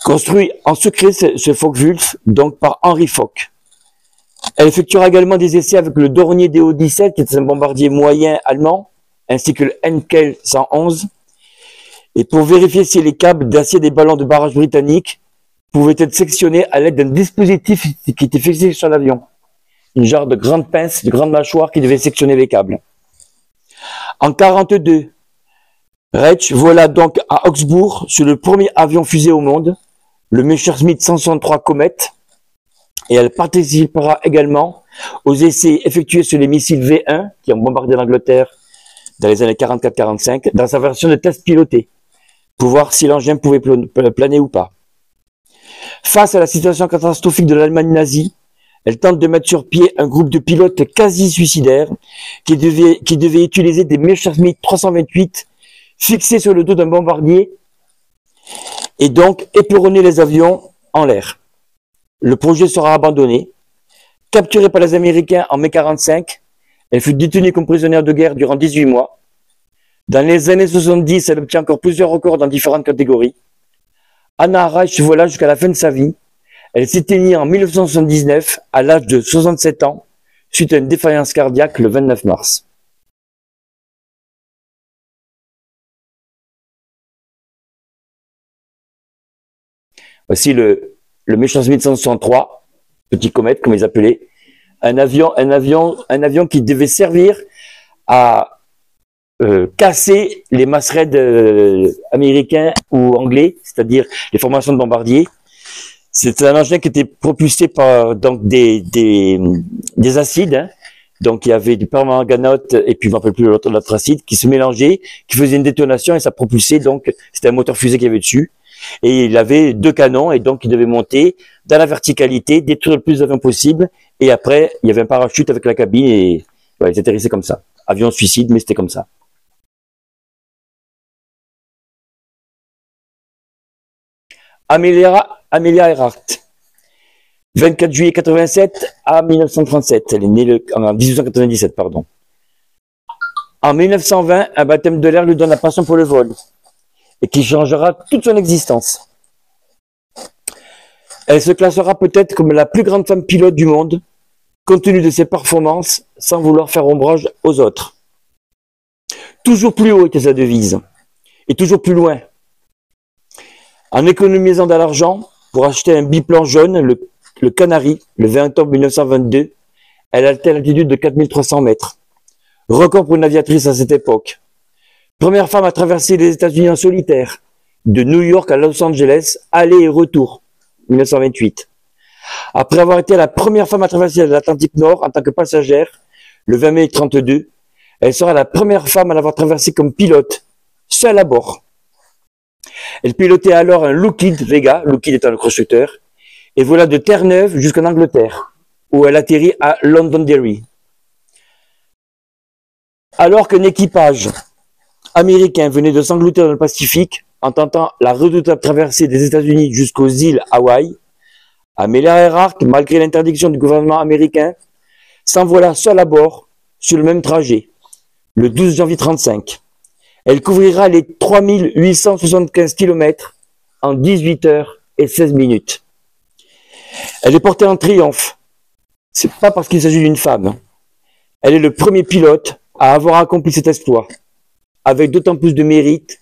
Construit en secret ce Focke-Wulf, donc par Henry Focke. Elle effectuera également des essais avec le Dornier DO-17, qui est un bombardier moyen allemand, ainsi que le Henkel 111, et pour vérifier si les câbles d'acier des ballons de barrage britanniques pouvaient être sectionnés à l'aide d'un dispositif qui était fixé sur l'avion. Une genre de grande pince, de grande mâchoire qui devait sectionner les câbles. En 1942, Reicht vola donc à Augsbourg sur le premier avion fusée au monde, le Messerschmitt 163 Comet, et elle participera également aux essais effectués sur les missiles V1 qui ont bombardé l'Angleterre dans les années 44-45 dans sa version de test piloté pour voir si l'engin pouvait planer ou pas. Face à la situation catastrophique de l'Allemagne nazie, elle tente de mettre sur pied un groupe de pilotes quasi suicidaires qui devait utiliser des Messerschmitt 328 fixés sur le dos d'un bombardier et donc éperonner les avions en l'air. Le projet sera abandonné. Capturée par les Américains en mai 1945, elle fut détenue comme prisonnière de guerre durant 18 mois. Dans les années 70, elle obtient encore plusieurs records dans différentes catégories. Anna Reicht vola jusqu'à la fin de sa vie. Elle s'éteignit en 1979 à l'âge de 67 ans suite à une défaillance cardiaque le 29 mars. Voici le Messerschmitt 163, petit comète comme ils appelaient, un avion qui devait servir à casser les mass raids américains ou anglais, c'est-à-dire les formations de bombardiers. C'est un engin qui était propulsé par donc des acides, hein. Donc il y avait du permanganote et puis je ne me rappelle plus l'autre acide qui se mélangeaient, qui faisait une détonation et ça propulsait, donc c'était un moteur fusée qu'il y avait dessus. Et il avait 2 canons et donc il devait monter dans la verticalité, détruire le plus d'avions possible et après il y avait un parachute avec la cabine et ouais, ils atterrissaient comme ça. Avion suicide mais c'était comme ça. Amelia Earhart, 24 juillet 87 à 1937. Elle est née en 1897, pardon. En 1920, un baptême de l'air lui donne la passion pour le vol et qui changera toute son existence. Elle se classera peut-être comme la plus grande femme pilote du monde, compte tenu de ses performances, sans vouloir faire ombrage aux autres. Toujours plus haut était sa devise, et toujours plus loin. En économisant de l'argent pour acheter un biplan jaune, le Canary, le 20 octobre 1922, elle atteint l'altitude de 4300 mètres. Record pour une aviatrice à cette époque. Première femme à traverser les États-Unis en solitaire, de New York à Los Angeles, aller et retour, 1928. Après avoir été la première femme à traverser l'Atlantique Nord en tant que passagère, le 20 mai 1932, elle sera la première femme à l'avoir traversé comme pilote, seule à bord. Elle pilotait alors un Lockheed Vega, Lockheed étant le constructeur, et vola de Terre-Neuve jusqu'en Angleterre, où elle atterrit à Londonderry. Alors qu'un équipage américain venait de s'engloutir dans le Pacifique, en tentant la redoutable traversée des États-Unis jusqu'aux îles Hawaï, Amelia Earhart, malgré l'interdiction du gouvernement américain, s'envola seule à bord sur le même trajet, le 12 janvier 1935. Elle couvrira les 3875 km en 18 heures et 16 minutes. Elle est portée en triomphe. C'est pas parce qu'il s'agit d'une femme. Elle est le premier pilote à avoir accompli cet exploit, avec d'autant plus de mérite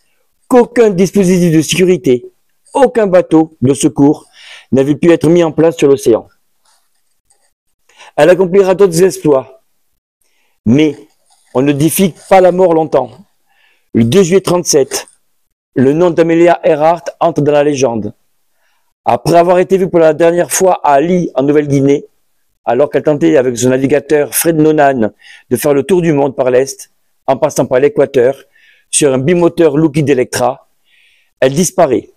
qu'aucun dispositif de sécurité, aucun bateau de secours n'avait pu être mis en place sur l'océan. Elle accomplira d'autres exploits, mais on ne diffie pas la mort longtemps. Le 2 juillet 1937, le nom d'Amelia Earhart entre dans la légende. Après avoir été vue pour la dernière fois à Ali, en Nouvelle-Guinée, alors qu'elle tentait avec son navigateur Fred Noonan de faire le tour du monde par l'Est, en passant par l'Équateur, sur un bimoteur Lockheed Electra, elle disparaît.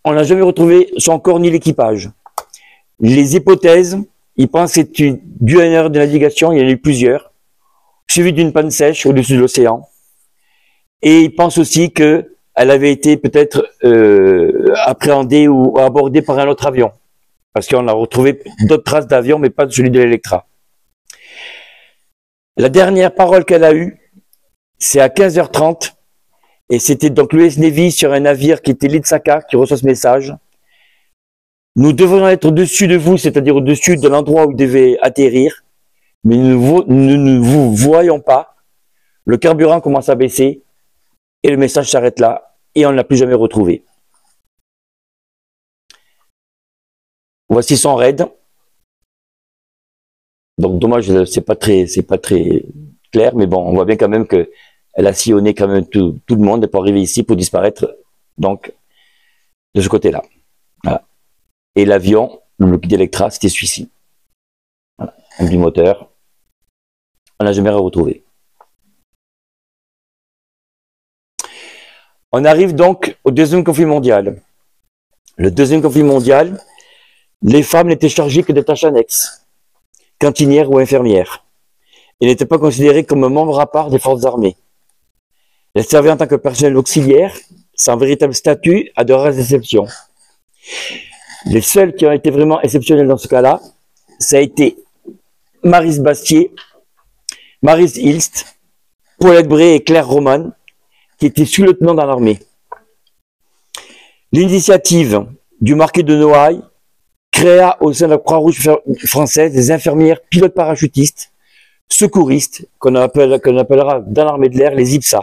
On n'a jamais retrouvé son corps ni l'équipage. Les hypothèses, ils pensent que c'est dû à une erreur de navigation, il y en a eu plusieurs, suivi d'une panne sèche au-dessus de l'océan. Et ils pensent aussi qu'elle avait été peut-être appréhendée ou abordée par un autre avion. Parce qu'on a retrouvé d'autres traces d'avion, mais pas de celui de l'Electra. La dernière parole qu'elle a eue, c'est à 15h30, et c'était donc l'US Navy sur un navire qui était l'Itsaka qui reçoit ce message. Nous devons être au-dessus de vous, c'est-à-dire au-dessus de l'endroit où vous devez atterrir, mais nous ne vous voyons pas. Le carburant commence à baisser, et le message s'arrête là, et on ne l'a plus jamais retrouvé. Voici son raid. Donc dommage, c'est pas très clair, mais bon, on voit bien quand même que elle a sillonné quand même tout le monde pour arriver ici, pour disparaître, donc, de ce côté-là. Voilà. Et l'avion, le Lockheed Electra, c'était celui-ci. Voilà. Un bimoteur. On n'a jamais retrouvé. On arrive donc au deuxième conflit mondial. Le deuxième conflit mondial, les femmes n'étaient chargées que de tâches annexes, cantinières ou infirmières. Elles n'étaient pas considérées comme membres à part des forces armées. Elles servaient en tant que personnel auxiliaire, sans véritable statut, à de rares exceptions. Les seuls qui ont été vraiment exceptionnels dans ce cas-là, ça a été Maryse Bastier, Maryse Hilst, Paulette Bray et Claire Roman, qui étaient sous-lieutenants dans l'armée. L'initiative du marquis de Noailles créa au sein de la Croix-Rouge française des infirmières pilotes parachutistes, secouristes, qu'on appellera dans l'armée de l'air les IPSA.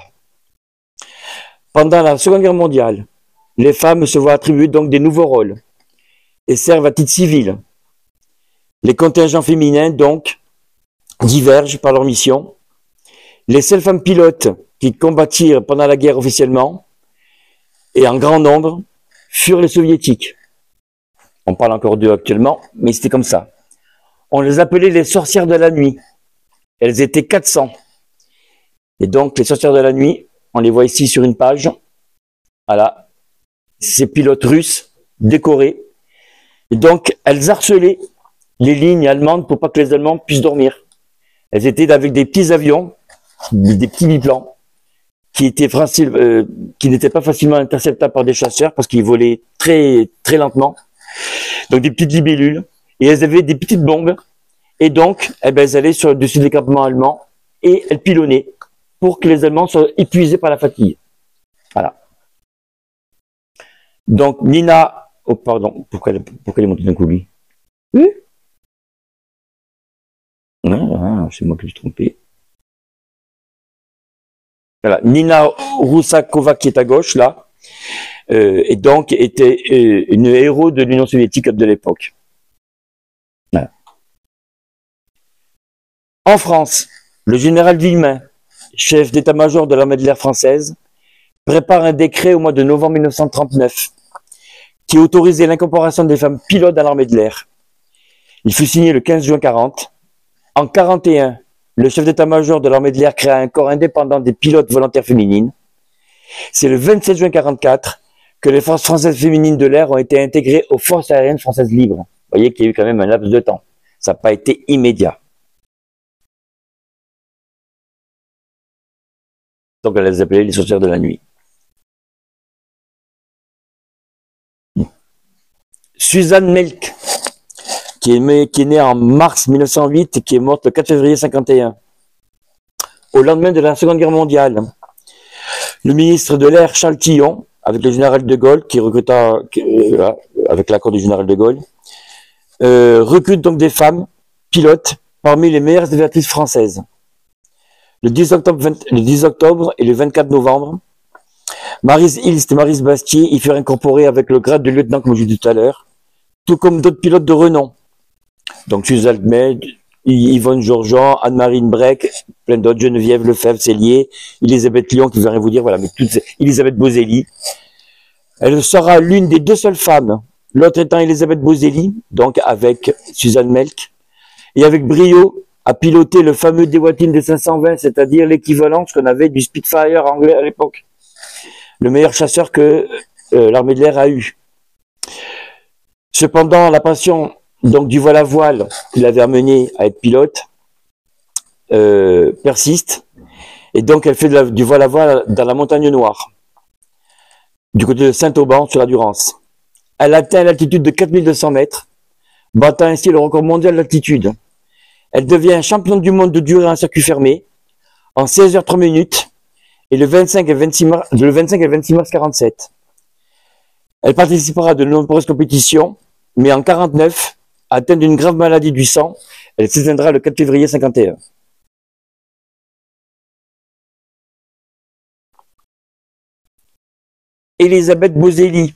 Pendant la Seconde Guerre mondiale, les femmes se voient attribuer donc des nouveaux rôles et servent à titre civil. Les contingents féminins, donc, divergent par leur mission. Les seules femmes pilotes qui combattirent pendant la guerre officiellement, et en grand nombre, furent les soviétiques. On parle encore d'eux actuellement, mais c'était comme ça. On les appelait les sorcières de la nuit. Elles étaient 400. Et donc, les sorcières de la nuit, on les voit ici sur une page. Voilà. Ces pilotes russes, décorés. Et donc, elles harcelaient les lignes allemandes pour pas que les Allemands puissent dormir. Elles étaient avec des petits avions, des petits biplans, qui n'étaient pas facilement interceptables par des chasseurs parce qu'ils volaient très, très lentement. Donc, des petites libellules. Et elles avaient des petites bombes. Et donc, elles allaient sur le dessus des campements allemands et elles pilonnaient pour que les Allemands soient épuisés par la fatigue. Voilà. Donc, Nina... Oh, pardon. Pourquoi elle est montée d'un coup, lui? Non, c'est moi qui me suis trompé. Voilà. Nina Roussakova, qui est à gauche, là, et donc était une héros de l'Union soviétique de l'époque. Voilà. En France, le général Villemain, chef d'état-major de l'armée de l'air française, prépare un décret au mois de novembre 1939 qui autorisait l'incorporation des femmes pilotes dans l'armée de l'air. Il fut signé le 15 juin 40. En 1941, le chef d'état-major de l'armée de l'air créa un corps indépendant des pilotes volontaires féminines. C'est le 27 juin 1944 que les forces françaises féminines de l'air ont été intégrées aux forces aériennes françaises libres. Vous voyez qu'il y a eu quand même un laps de temps. Ça n'a pas été immédiat. Donc, elle les appelait les sorcières de la nuit. Suzanne Melk, qui est née en mars 1908 et qui est morte le 4 février 1951. Au lendemain de la Seconde Guerre mondiale, le ministre de l'Air Charles Tillon, avec le général de Gaulle, qui recruta, avec l'accord du général de Gaulle, recrute donc des femmes pilotes parmi les meilleures aviatrices françaises. Le 10 octobre et le 24 novembre, Maryse Hilst et Maryse Bastier y furent incorporées avec le grade de lieutenant, comme je l'ai dit tout à l'heure, tout comme d'autres pilotes de renom. Donc Suzanne Almed, Yvonne Georgeon, Anne-Marie Breck, plein d'autres, Geneviève Lefebvre, Cellier, Elisabeth Lyon, qui ne veut rien vous dire, voilà, mais Elisabeth Boselli. Elle sera l'une des deux seules femmes, l'autre étant Elisabeth Boselli, donc avec Suzanne Melk, et avec brio, a piloté le fameux Dewatin de 520, c'est-à-dire l'équivalent, ce qu'on avait du Spitfire anglais à l'époque. Le meilleur chasseur que l'armée de l'air a eu. Cependant, la passion donc du voile à voile qui l'avait amené à être pilote persiste, et donc elle fait du voile à voile dans la Montagne Noire, du côté de Saint-Auban sur la Durance. Elle atteint l'altitude de 4200 mètres, battant ainsi le record mondial d'altitude. Elle devient championne du monde de durée en circuit fermé en 16h03 minutes et le 25 et 26 mars 47. Elle participera à de nombreuses compétitions, mais en 49, atteinte d'une grave maladie du sang, elle s'éteindra le 4 février 51. Elisabeth Boselli,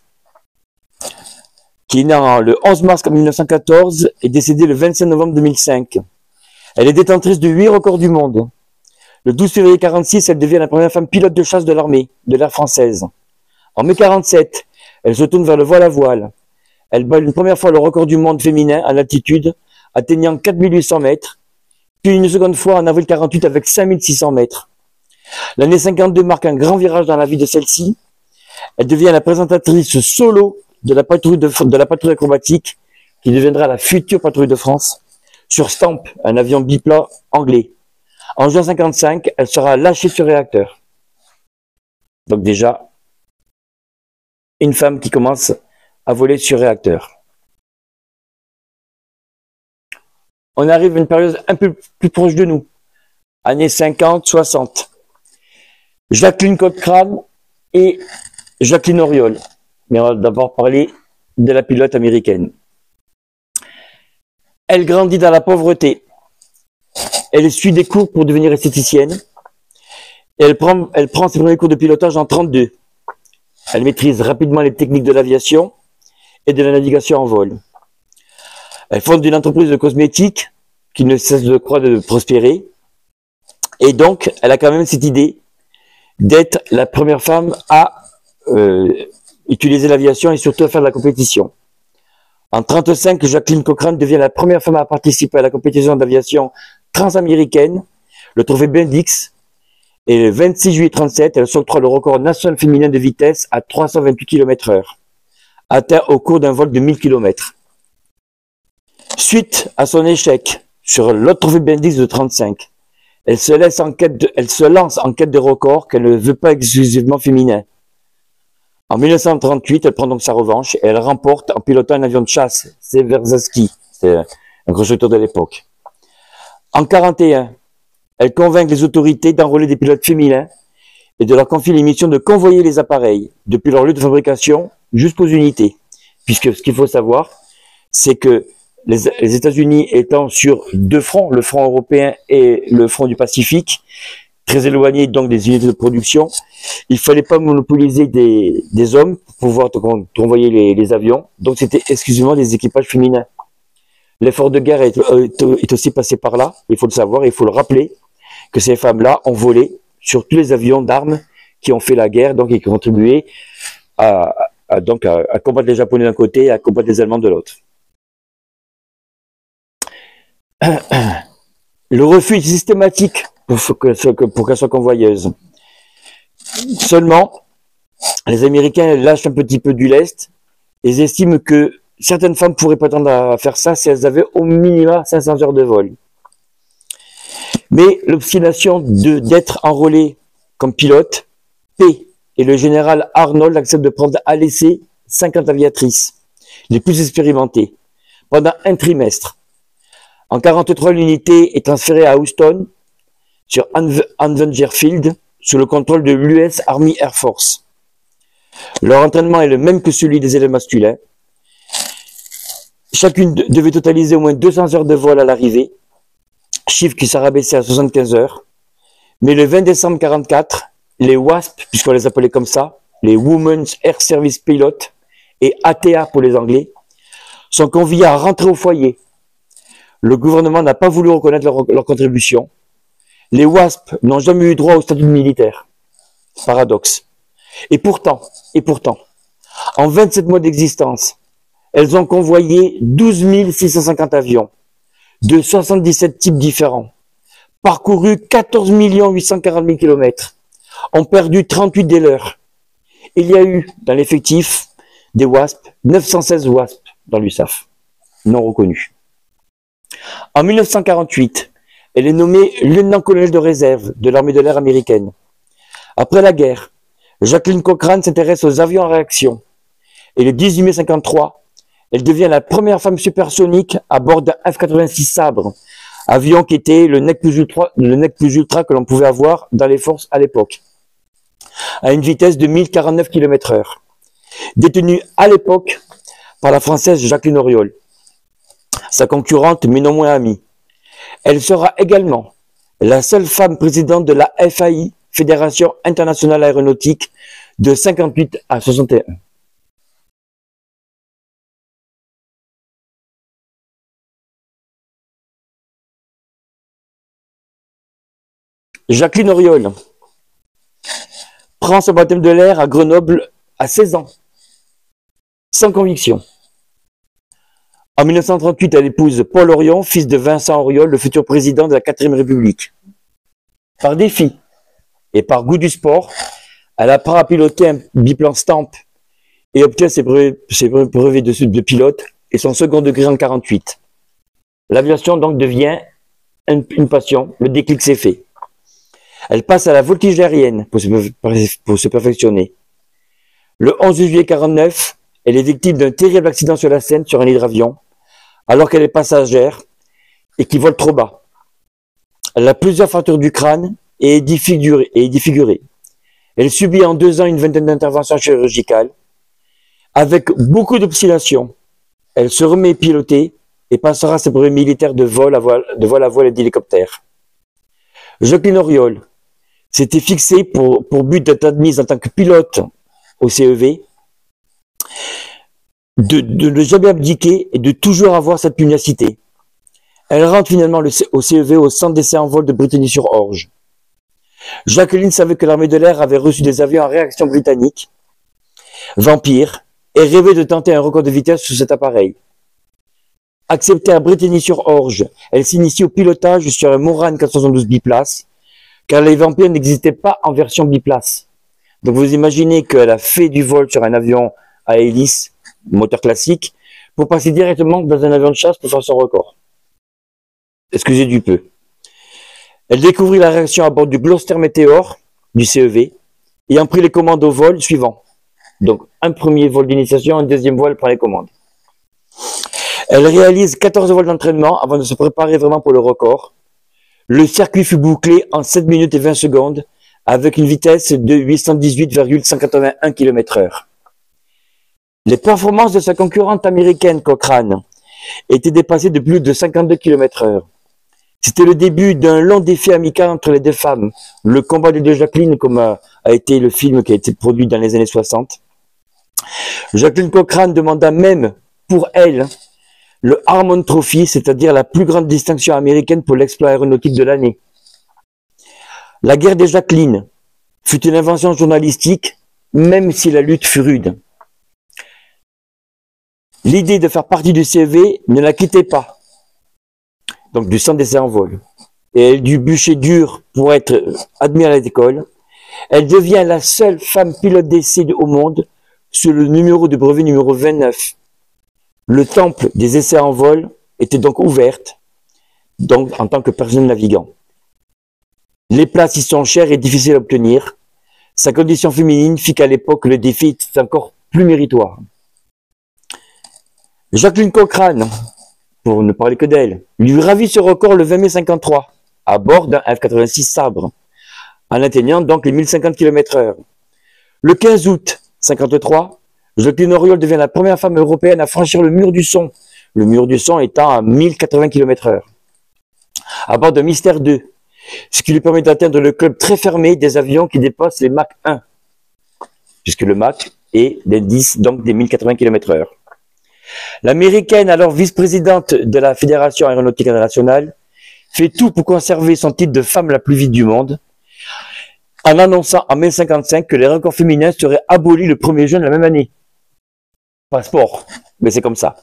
qui est née le 11 mars 1914 et décédée le 25 novembre 2005. Elle est détentrice de 8 records du monde. Le 12 février 46, elle devient la première femme pilote de chasse de l'armée, de l'air française. En mai 47, elle se tourne vers le voile à voile. Elle bat une première fois le record du monde féminin à l'altitude, atteignant 4800 mètres, puis une seconde fois en avril 48 avec 5600 mètres. L'année 52 marque un grand virage dans la vie de celle-ci. Elle devient la présentatrice solo de la patrouille acrobatique, qui deviendra la future patrouille de France, sur Stamp, un avion biplan anglais. En juin 55, elle sera lâchée sur réacteur. Donc déjà, une femme qui commence à voler sur réacteur. On arrive à une période un peu plus proche de nous, années 50-60. Jacqueline Cochrane et Jacqueline Auriol. Mais on va d'abord parler de la pilote américaine. Elle grandit dans la pauvreté. Elle suit des cours pour devenir esthéticienne. Et elle prend ses premiers cours de pilotage en 32. Elle maîtrise rapidement les techniques de l'aviation et de la navigation en vol. Elle fonde une entreprise de cosmétiques qui ne cesse de croître et de prospérer. Et donc, elle a quand même cette idée d'être la première femme à utiliser l'aviation et surtout à faire de la compétition. En 1935, Jacqueline Cochrane devient la première femme à participer à la compétition d'aviation transaméricaine, le trophée Bendix, et le 26 juillet 1937, elle s'octroie le record national féminin de vitesse à 328 km/h, atteint au cours d'un vol de 1000 km. Suite à son échec sur l'autre trophée Bendix de 1935, elle se lance en quête de records qu'elle ne veut pas exclusivement féminin. En 1938, elle prend donc sa revanche et elle remporte en pilotant un avion de chasse, Severzewski, c'est un constructeur de l'époque. En 1941, elle convainc les autorités d'enrôler des pilotes féminins et de leur confier les missions de convoyer les appareils depuis leur lieu de fabrication jusqu'aux unités. Puisque ce qu'il faut savoir, c'est que les États-Unis étant sur deux fronts, le front européen et le front du Pacifique, très éloignés donc des unités de production, il fallait pas monopoliser des hommes pour pouvoir convoyer les avions. Donc c'était exclusivement des équipages féminins. L'effort de guerre est aussi passé par là, il faut le savoir, il faut le rappeler, que ces femmes-là ont volé sur tous les avions d'armes qui ont fait la guerre, donc et qui ont contribué à combattre les Japonais d'un côté et à combattre les Allemands de l'autre. Le refus est systématique pour qu'elle soit convoyeuse. Seulement, les Américains lâchent un petit peu du lest et ils estiment que certaines femmes pourraient prétendre à faire ça si elles avaient au minimum 500 heures de vol. Mais l'obstination d'être enrôlée comme pilote paie et le général Arnold accepte de prendre à l'essai 50 aviatrices, les plus expérimentées, pendant un trimestre. En 1943, l'unité est transférée à Houston, sur Avenger Field, sous le contrôle de l'US Army Air Force. Leur entraînement est le même que celui des élèves masculins. Chacune devait totaliser au moins 200 heures de vol à l'arrivée. chiffre qui s'est rabaissé à 75 heures. Mais le 20 décembre 1944, les WASP, puisqu'on les appelait comme ça, les Women's Air Service Pilots, et ATA pour les Anglais, sont conviés à rentrer au foyer. Le gouvernement n'a pas voulu reconnaître leur contribution. Les WASP n'ont jamais eu droit au statut de militaire. Paradoxe. Et pourtant, en 27 mois d'existence, elles ont convoyé 12 650 avions de 77 types différents, parcouru 14 840 000 km, ont perdu 38 des leurs. Il y a eu dans l'effectif des WASP 916 WASP dans l'USAF, non reconnus. En 1948, elle est nommée lieutenant-colonel de réserve de l'armée de l'air américaine. Après la guerre, Jacqueline Cochrane s'intéresse aux avions en réaction. Et le 18 mai 1953, elle devient la première femme supersonique à bord d'un F-86 Sabre, avion qui était le nec plus ultra que l'on pouvait avoir dans les forces à l'époque, à une vitesse de 1049 km/h. Détenue à l'époque par la Française Jacqueline Auriol, sa concurrente mais non moins amie. Elle sera également la seule femme présidente de la FAI, Fédération Internationale Aéronautique, de 58 à 61. Jacqueline Auriol prend son baptême de l'air à Grenoble à 16 ans, sans conviction. En 1938, elle épouse Paul Orion, fils de Vincent Auriol, le futur président de la 4e République. Par défi et par goût du sport, elle apprend à piloter un biplan Stamp et obtient ses brevets de pilote et son second degré en 1948. L'aviation donc devient une passion, le déclic s'est fait. Elle passe à la voltige aérienne pour se perfectionner. Le 11 juillet 1949, elle est victime d'un terrible accident sur la Seine sur un hydravion, alors qu'elle est passagère et qui vole trop bas. Elle a plusieurs fractures du crâne et est défigurée. Elle subit en 2 ans une vingtaine d'interventions chirurgicales. Avec beaucoup d'obstination, elle se remet pilotée et passera ses brevets militaires de vol à voile et d'hélicoptère. Jacqueline Auriol s'était fixée pour but d'être admise en tant que pilote au CEV, de ne jamais abdiquer et de toujours avoir cette pugnacité. Elle rentre finalement au CEV au centre d'essai en vol de Brittany-sur-Orge. Jacqueline savait que l'armée de l'air avait reçu des avions en réaction britannique, Vampire, et rêvait de tenter un record de vitesse sous cet appareil. Acceptée à Brittany-sur-Orge, elle s'initie au pilotage sur un Morane 472 biplace, car les Vampires n'existaient pas en version biplace. Donc vous imaginez qu'elle a fait du vol sur un avion à hélice, moteur classique, pour passer directement dans un avion de chasse pour faire son record. Excusez du peu. Elle découvrit la réaction à bord du Gloster Meteor, du CEV, et en prit les commandes au vol suivant. Donc un premier vol d'initiation, un deuxième vol pour les commandes. Elle réalise 14 vols d'entraînement avant de se préparer vraiment pour le record. Le circuit fut bouclé en 7 minutes et 20 secondes avec une vitesse de 818,181 km/h. Les performances de sa concurrente américaine Cochrane étaient dépassées de plus de 52 km/h. C'était le début d'un long défi amical entre les deux femmes, le combat des deux Jacqueline, comme a été le film qui a été produit dans les années 60. Jacqueline Cochrane demanda même pour elle le Harmon Trophy, c'est-à-dire la plus grande distinction américaine pour l'exploit aéronautique de l'année. La guerre des Jacqueline fut une invention journalistique, même si la lutte fut rude. L'idée de faire partie du CEV ne la quittait pas, donc du centre d'essai en vol. Et elle dut bûcher dur pour être admise à l'école. Elle devient la seule femme pilote d'essai au monde sous le numéro de brevet numéro 29. Le temple des essais en vol était donc ouverte, donc en tant que personnel navigant. Les places y sont chères et difficiles à obtenir. Sa condition féminine fit qu'à l'époque, le défi était encore plus méritoire. Jacqueline Cochrane, pour ne parler que d'elle, lui ravit ce record le 20 mai 1953, à bord d'un F-86 Sabre, en atteignant donc les 1050 km/h. Le 15 août 1953, Jacqueline Auriol devient la première femme européenne à franchir le mur du son étant à 1080 km/h. à bord de Mystère 2, ce qui lui permet d'atteindre le club très fermé des avions qui dépassent les Mach 1, puisque le Mach est l'indice donc des 1080 km/h. L'américaine, alors vice-présidente de la Fédération aéronautique internationale, fait tout pour conserver son titre de femme la plus vite du monde, en annonçant en mai 55 que les records féminins seraient abolis le 1er juin de la même année. Passeport, mais c'est comme ça.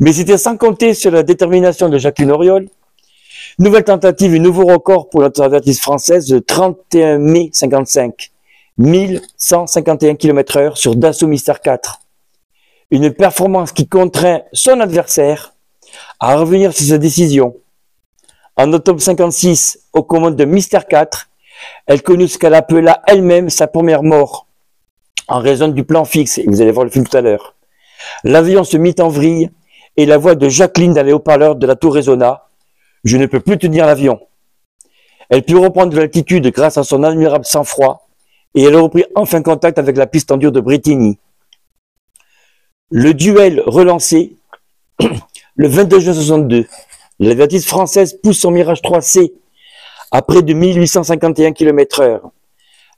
Mais c'était sans compter sur la détermination de Jacqueline Auriol. Nouvelle tentative et nouveau record pour l'observatrice française le 31 mai 55. 1151 km/h sur Dassault Mystère 4. Une performance qui contraint son adversaire à revenir sur sa décision. En octobre 56, aux commandes de Mystère 4, elle connut ce qu'elle appela elle-même sa première mort, en raison du plan fixe, et vous allez voir le film tout à l'heure. L'avion se mit en vrille, et la voix de Jacqueline dans les haut-parleurs de la tour résonna. « Je ne peux plus tenir l'avion ». Elle put reprendre de l'altitude grâce à son admirable sang-froid, et elle reprit enfin contact avec la piste en dur de Bretigny. Le duel relancé, le 22 juin 62, l'aviatrice française pousse son Mirage 3C à près de 1851 km/h.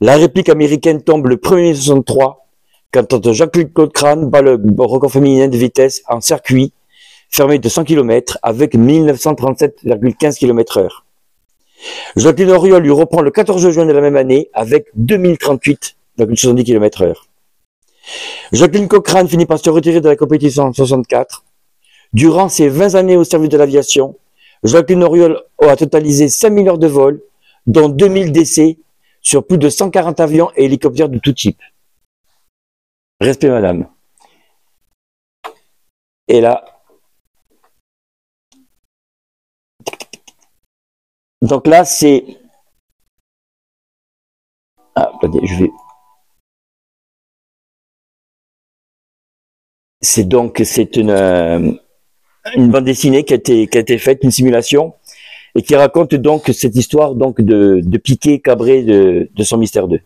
La réplique américaine tombe le 1er mai 63, quand Jacqueline Cochrane bat le record féminin de vitesse en circuit fermé de 100 km avec 1937,15 km/h. Jacqueline Auriol lui reprend le 14 juin de la même année avec 2038,70 km/h. Jacqueline Cochrane finit par se retirer de la compétition en 64. Durant ses 20 années au service de l'aviation, Jacqueline Auriol a totalisé 5000 heures de vol, dont 2000 décès sur plus de 140 avions et hélicoptères de tout type. Respect, madame. Et là, donc là, c'est... Ah, attendez, je vais... C'est une bande dessinée qui a été faite, une simulation, et qui raconte donc cette histoire donc de Piquet Cabré de son Mystère 2.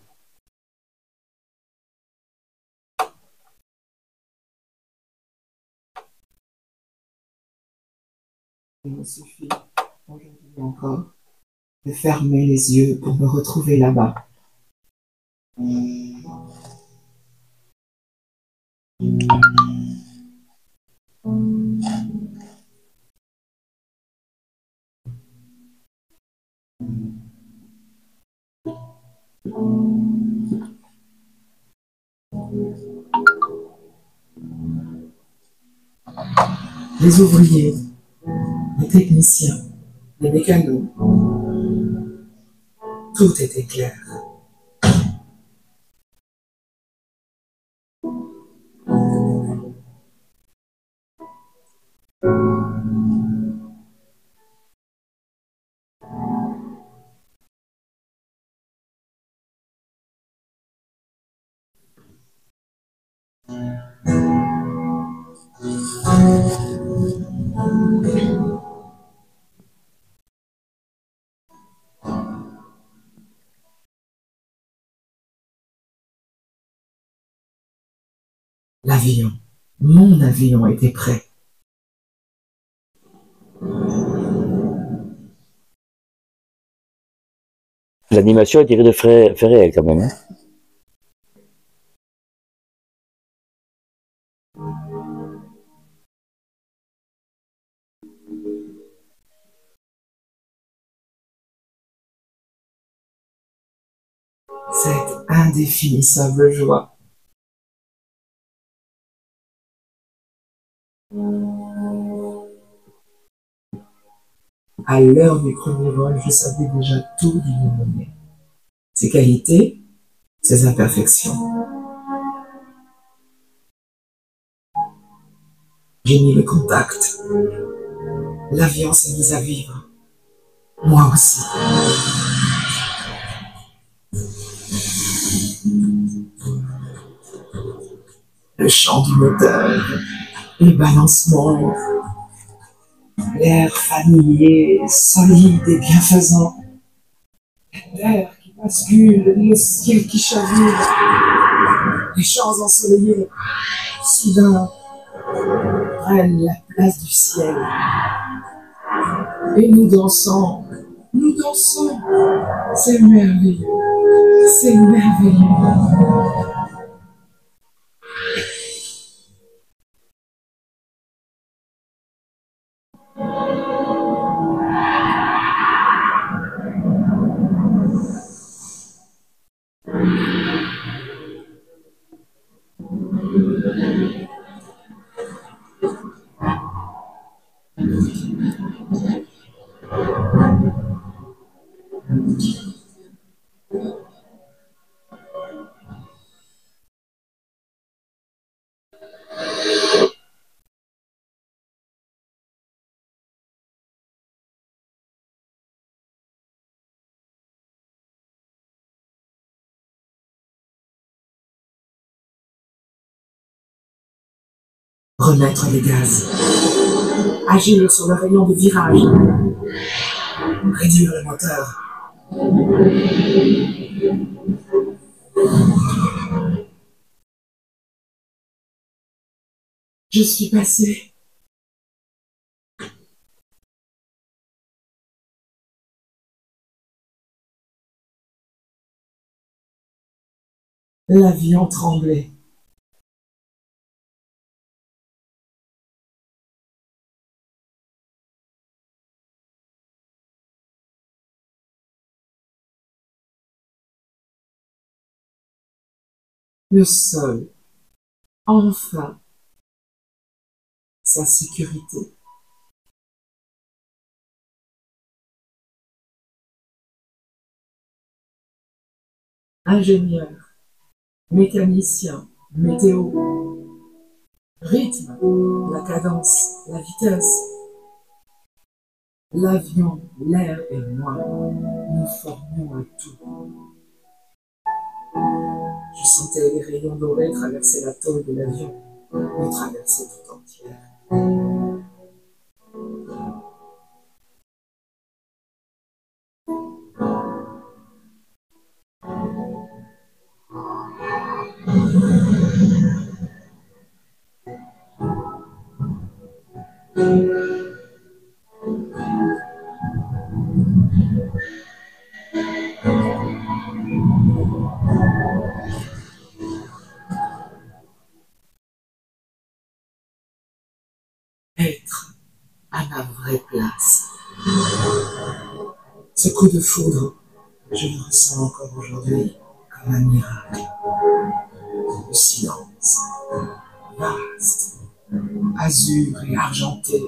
Il me suffit, aujourd'hui encore, de fermer les yeux pour me retrouver là-bas. Les ouvriers, les techniciens, les mécanos, tout était clair. L'avion, mon avion était prêt. L'animation est tirée de faits réels quand même. Hein. Cette indéfinissable joie. À l'heure du premier vol, je savais déjà tout du nouveau-né. Ses qualités, ses imperfections. J'ai mis le contact. L'avion s'est mis à vivre. Moi aussi. Le chant du moteur, les balancements, l'air familier, solide et bienfaisant, l'air qui bascule, le ciel qui chavire, les champs ensoleillés, soudain, prennent la place du ciel. Et nous dansons. Nous dansons. C'est merveilleux. C'est merveilleux. Remettre les gaz. Agir sur le rayon de virage. Réduire le moteur. Je suis passé. L'avion tremblait. Le sol, enfin, sa sécurité. Ingénieur, mécanicien, météo, rythme, la cadence, la vitesse. L'avion, l'air et moi, nous formions un tout. Je sentais les rayons dorés traverser la tôle de l'avion, me traverser tout entière. Être à ma vraie place. Ce coup de foudre, je le ressens encore aujourd'hui comme un miracle. Le silence, vaste, azur et argenté,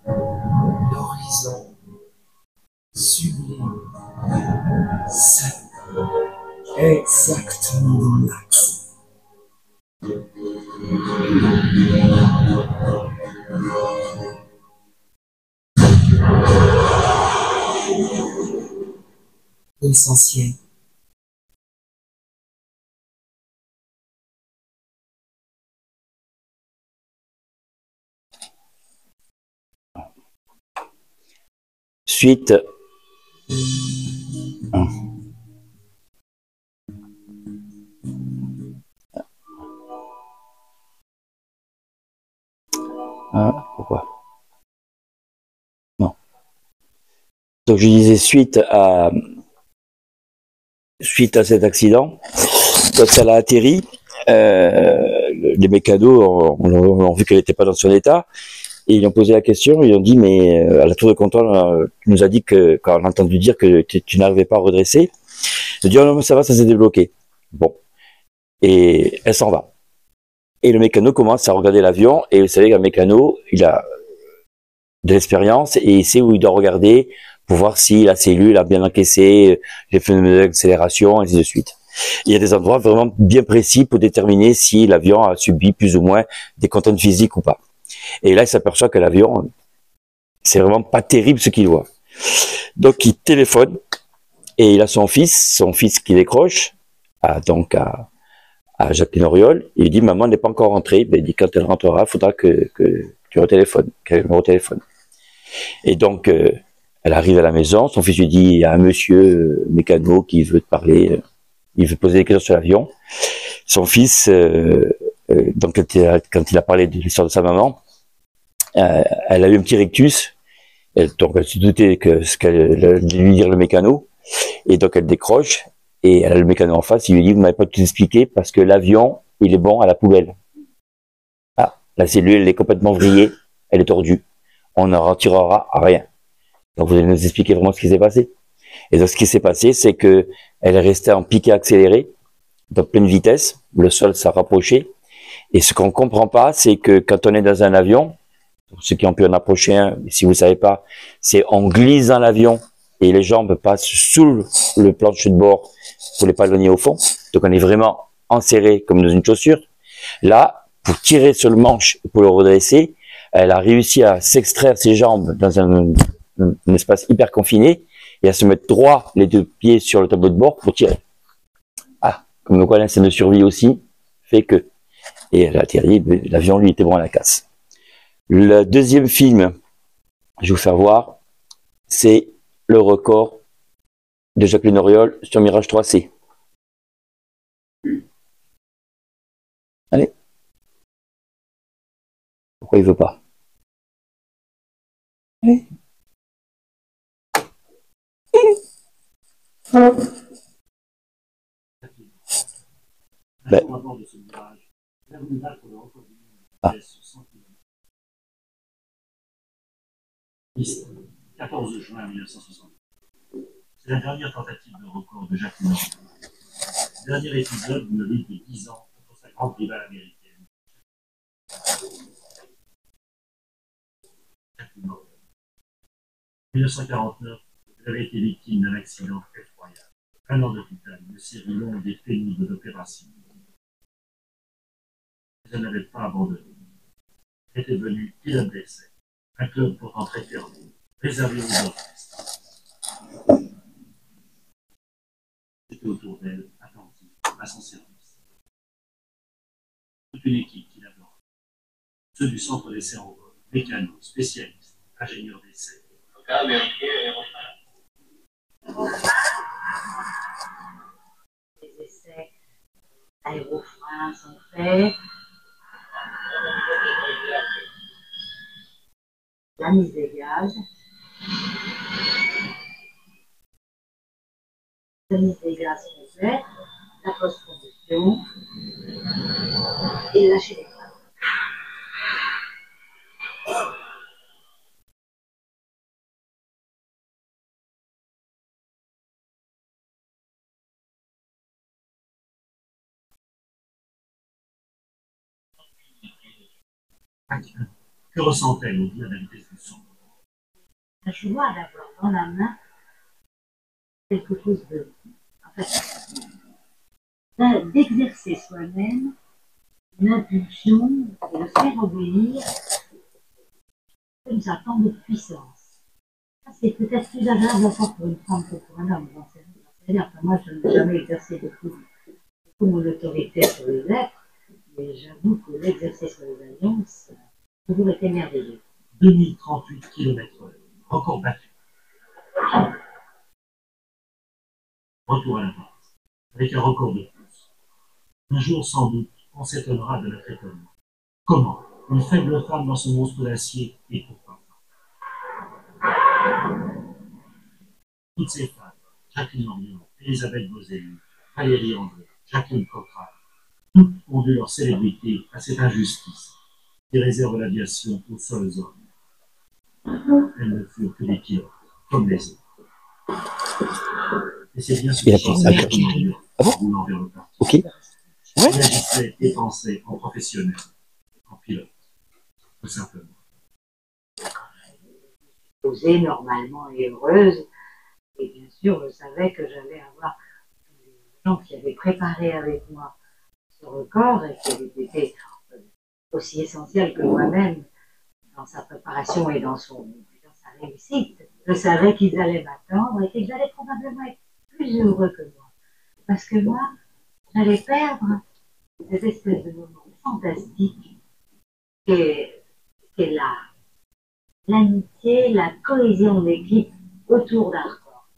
l'horizon, sublime, seul, exactement dans l'axe. L'essentiel. Suite. Pourquoi? Non. Donc je disais suite à cet accident, quand ça l'a atterri, les mécanos ont vu qu'elle n'était pas dans son état. Et ils ont posé la question, ils ont dit, mais à la tour de contrôle, tu nous as dit que, quand on a entendu dire que tu n'arrivais pas à redresser, ils ont dit, oh non, mais ça va, ça s'est débloqué. Bon. Et elle s'en va. Et le mécano commence à regarder l'avion, et vous savez qu'un mécano, il a de l'expérience, et il sait où il doit regarder pour voir si la cellule a bien encaissé les phénomènes d'accélération, ainsi de suite. Il y a des endroits vraiment bien précis pour déterminer si l'avion a subi plus ou moins des contraintes physiques ou pas. Et là, il s'aperçoit que l'avion, c'est vraiment pas terrible ce qu'il voit. Donc, il téléphone et il a son fils qui décroche, à Jacqueline Auriol. Il dit, maman n'est pas encore rentrée. Ben, il dit, quand elle rentrera, il faudra que tu retéléphones, qu'elle me retéléphone. Et donc, elle arrive à la maison. Son fils lui dit, il y a un monsieur mécano qui veut te parler. Il veut poser des questions sur l'avion. Son fils, donc quand il a parlé de l'histoire de sa maman, elle a eu un petit rictus Donc elle se doutait que ce qu'elle allait lui dire le mécano, et donc elle décroche, et elle a le mécano en face, il lui dit, vous m'avez pas tout expliqué, parce que l'avion, il est bon à la poubelle. Ah, la cellule, elle est complètement vrillée, elle est tordue. On n'en retirera rien. Donc vous allez nous expliquer vraiment ce qui s'est passé. Et donc ce qui s'est passé, c'est que elle est restée en piqué accéléré, dans pleine vitesse, le sol s'est rapproché, et ce qu'on comprend pas, c'est que quand on est dans un avion, pour ceux qui ont pu en approcher un, si vous savez pas, c'est on glisse dans l'avion et les jambes passent sous le plancher de bord pour les palonniers au fond. Donc on est vraiment enserré comme dans une chaussure. Là, pour tirer sur le manche, pour le redresser, elle a réussi à s'extraire ses jambes dans un espace hyper confiné et à se mettre droit les deux pieds sur le tableau de bord pour tirer. Ah, comme quoi l'instinct de survie aussi fait que. Et elle a atterri, l'avion lui était bon à la casse. Le deuxième film, je vais vous faire voir, c'est le record de Jacqueline Auriol sur Mirage 3C. Allez. Pourquoi il veut pas? Allez. Ben. Ah. 14 juin 1960. C'est la dernière tentative de record de Jacqueline Auriol. Dernier épisode d'une lutte de 10 ans contre sa grande rivale américaine. Jacqueline Auriol. En 1949, elle avait été victime d'un accident effroyable. 1 an d'hôpital, une série longue et pénible d'opérations. Mais elle n'avait pas abandonné. Elle était venue pilote d'essai. Un club pourtant très fermé, réservé aux orchestres. C'était autour d'elle, attentive, à son service. Toute une équipe qui l'adore. Ceux du centre d'essai en vol, mécanos, spécialistes, ingénieurs d'essai. Les essais aérofreins sont faits. La mise des gaz. La mise des gaz sont faits. La post-production. Et lâcher les freins. Que ressent-elle au-delà de la vitesse du son? La joie d'avoir dans la main quelque chose de. En fait, d'exercer soi-même une impulsion et de faire obéir comme ça, tant de puissance. Ça, c'est peut-être plus agréable à faire pour une femme que pour un homme. C'est-à-dire que moi, je n'ai jamais exercé beaucoup mon autorité sur les êtres, mais j'avoue que l'exercer sur les avions, ça a toujours été merveilleux. 2038 km/h, record battu. Retour à la base, avec un record de plus. Un jour, sans doute, on s'étonnera de notre étonnement. Comment une faible femme dans ce monstre d'acier et pourquoi pas? Toutes ces femmes, Jacqueline Auriol, Elisabeth Boselli, Valérie André, Jacqueline Cochrane, toutes ont dû leur célébrité à cette injustice qui réserve l'aviation aux seuls hommes. Elles ne furent que des pilotes, comme les autres. Et c'est bien ce qui changeait Jacqueline Auriol en roulant vers le parti. Ok. Elle agissait et pensait en professionnel, en pilote, tout simplement. Posée normalement et heureuse, et bien sûr, je savais que j'allais avoir des gens qui avaient préparé avec moi ce record et qui avaient été aussi essentiels que moi-même dans sa préparation et dans sa réussite. Je savais qu'ils allaient m'attendre et qu'ils allaient probablement être plus heureux que moi. Parce que moi, j'allais perdre cette espèce de moment fantastique qu'est l'amitié, la cohésion d'équipe autour d'un record.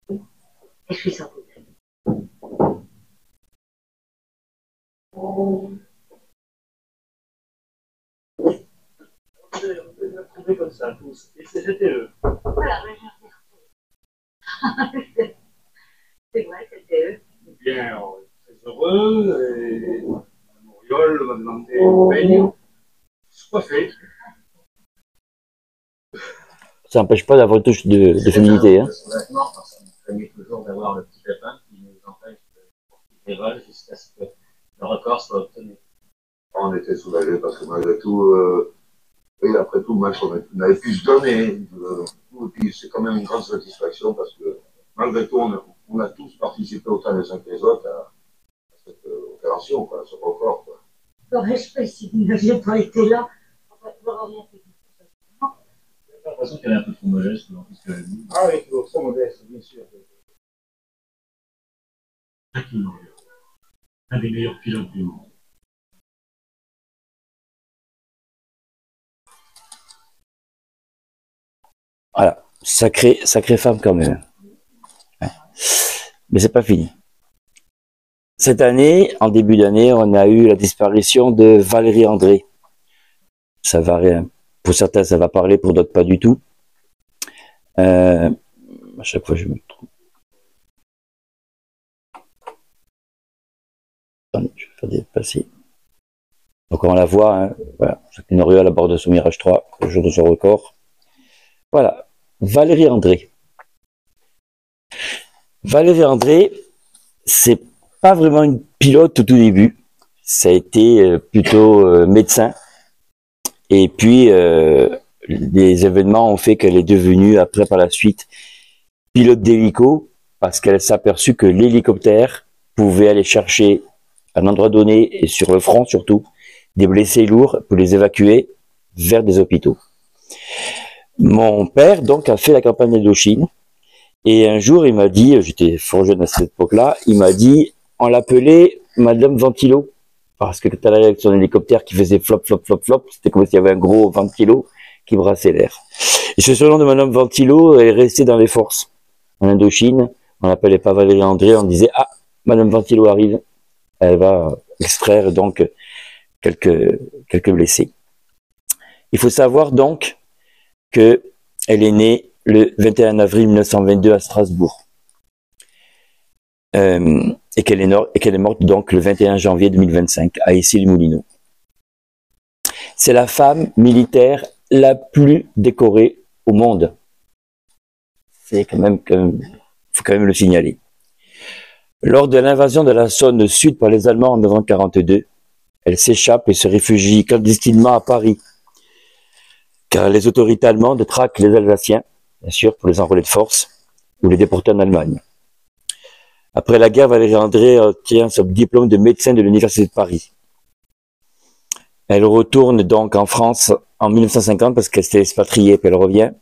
Et je suis sortie de là. comme ça, tous. Et c'était eux. Voilà, mais je sais. C'est vrai, c'était eux. Bien, on est très heureux. Et Moriol m'a demandé une peigne. C'est pas fait. Ça n'empêche pas d'avoir une touche de féminité. Hein. Soulagement, parce qu'on craignait toujours d'avoir le petit pépin qui nous empêche de poursuivre les vols jusqu'à ce que le record soit obtenu. On était soulagés parce que malgré tout, oui, après tout, le match, on avait pu se donner. Et puis c'est quand même une grande satisfaction parce que malgré tout, on a tous participé autant les uns que les autres à cette opération, quoi, à ce record. Quoi. L'aurais-je fait si vous n'aviez pas été là? J'ai l'impression qu'elle est un peu trop modeste dans tout ce qu'elle a dit. Ah oui, toujours trop modeste, bien sûr. Un des meilleurs pilotes du monde. Voilà, sacrée femme quand même. Mais c'est pas fini. Cette année, en début d'année, on a eu la disparition de Valérie André. Ça va rien. Pour certains, ça va parler, pour d'autres, pas du tout. À chaque fois, je me trompe. Attendez, je vais faire dépasser. Donc, on la voit, hein. Voilà. Jacqueline Auriol à bord de son Mirage 3, le jour de son record. Voilà. Valérie André. Valérie André, c'est pas vraiment une pilote au tout début. Ça a été plutôt médecin. Et puis, les événements ont fait qu'elle est devenue, après, par la suite, pilote d'hélico, parce qu'elle s'est aperçue que l'hélicoptère pouvait aller chercher, à un endroit donné, et sur le front surtout, des blessés lourds pour les évacuer vers des hôpitaux. Mon père, donc, a fait la campagne d'Indochine. Et un jour, il m'a dit, j'étais fort jeune à cette époque-là, il m'a dit, on l'appelait Madame Ventilo. Parce que quand elle allait avec son hélicoptère qui faisait flop, flop, flop, flop, c'était comme s'il y avait un gros ventilo qui brassait l'air. Et ce surnom de Madame Ventilo est resté dans les forces. En Indochine, on l'appelait pas Valérie André, on disait, ah, Madame Ventilo arrive. Elle va extraire donc quelques blessés. Il faut savoir donc que elle est née le 21 avril 1922 à Strasbourg. Et qu'elle est morte donc le 21 janvier 2025 à Issy-les-Moulineaux. C'est la femme militaire la plus décorée au monde. C'est faut quand même le signaler. Lors de l'invasion de la Saône Sud par les Allemands en novembre 1942, elle s'échappe et se réfugie clandestinement à Paris. Car les autorités allemandes traquent les Alsaciens, bien sûr, pour les enrôler de force ou les déporter en Allemagne. Après la guerre, Valérie André obtient son diplôme de médecin de l'Université de Paris. Elle retourne donc en France en 1950 parce qu'elle s'est expatriée, puis elle revient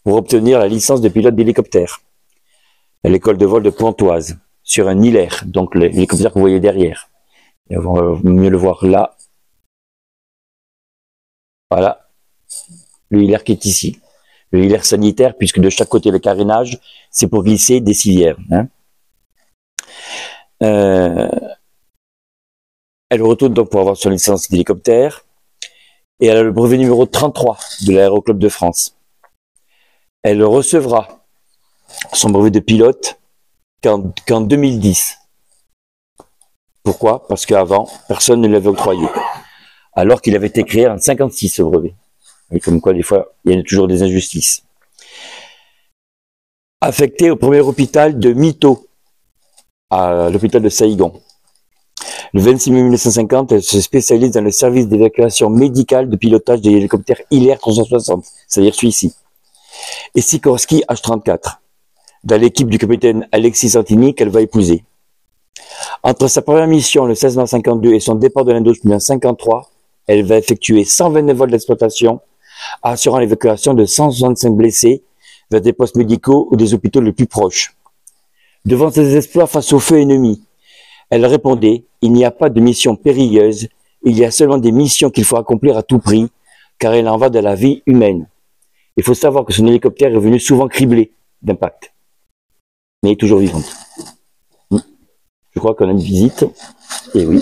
pour obtenir la licence de pilote d'hélicoptère à l'école de vol de Pontoise, sur un Hilaire, donc l'hélicoptère que vous voyez derrière. Et on va mieux le voir là. Voilà, le Hilaire qui est ici. Le Hilaire sanitaire, puisque de chaque côté le carénage, c'est pour glisser des civières. Hein. Elle retourne donc pour avoir son licence d'hélicoptère et elle a le brevet numéro 33 de l'Aéroclub de France. Elle recevra son brevet de pilote qu'en 2010. Pourquoi? Parce qu'avant, personne ne l'avait octroyé. Alors qu'il avait été créé en 56, ce brevet. Et comme quoi, des fois, il y a toujours des injustices. Affectée au premier hôpital de Mito, à l'hôpital de Saïgon. Le 26 mai 1950, elle se spécialise dans le service d'évacuation médicale de pilotage des hélicoptères Hilaire 360, c'est-à-dire celui-ci, et Sikorsky H-34, dans l'équipe du capitaine Alexis Santini qu'elle va épouser. Entre sa première mission le 16 mars 52 et son départ de l'Indochine en 53, elle va effectuer 129 vols d'exploitation, assurant l'évacuation de 165 blessés vers des postes médicaux ou des hôpitaux les plus proches. Devant ses exploits face au feu ennemi, elle répondait « Il n'y a pas de mission périlleuse, il y a seulement des missions qu'il faut accomplir à tout prix, car il en va de la vie humaine. » Il faut savoir que son hélicoptère est venu souvent criblé d'impact, mais est toujours vivante. Je crois qu'on a une visite. Et oui.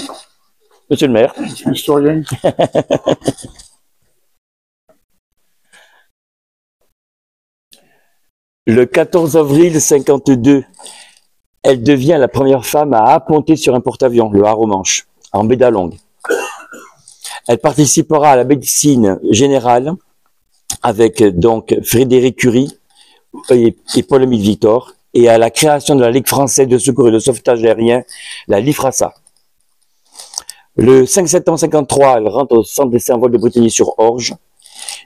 Monsieur le maire. Historien. Le 14 avril 52, elle devient la première femme à apponter sur un porte-avions, le Haro-Manche, en baie d'Along. Elle participera à la médecine générale avec donc Frédéric Curie et Paul-Émile Victor, et à la création de la Ligue française de secours et de sauvetage aérien, la LIFRASA. Le 5 septembre 53, elle rentre au centre d'essai en vol de Brittany-sur-Orge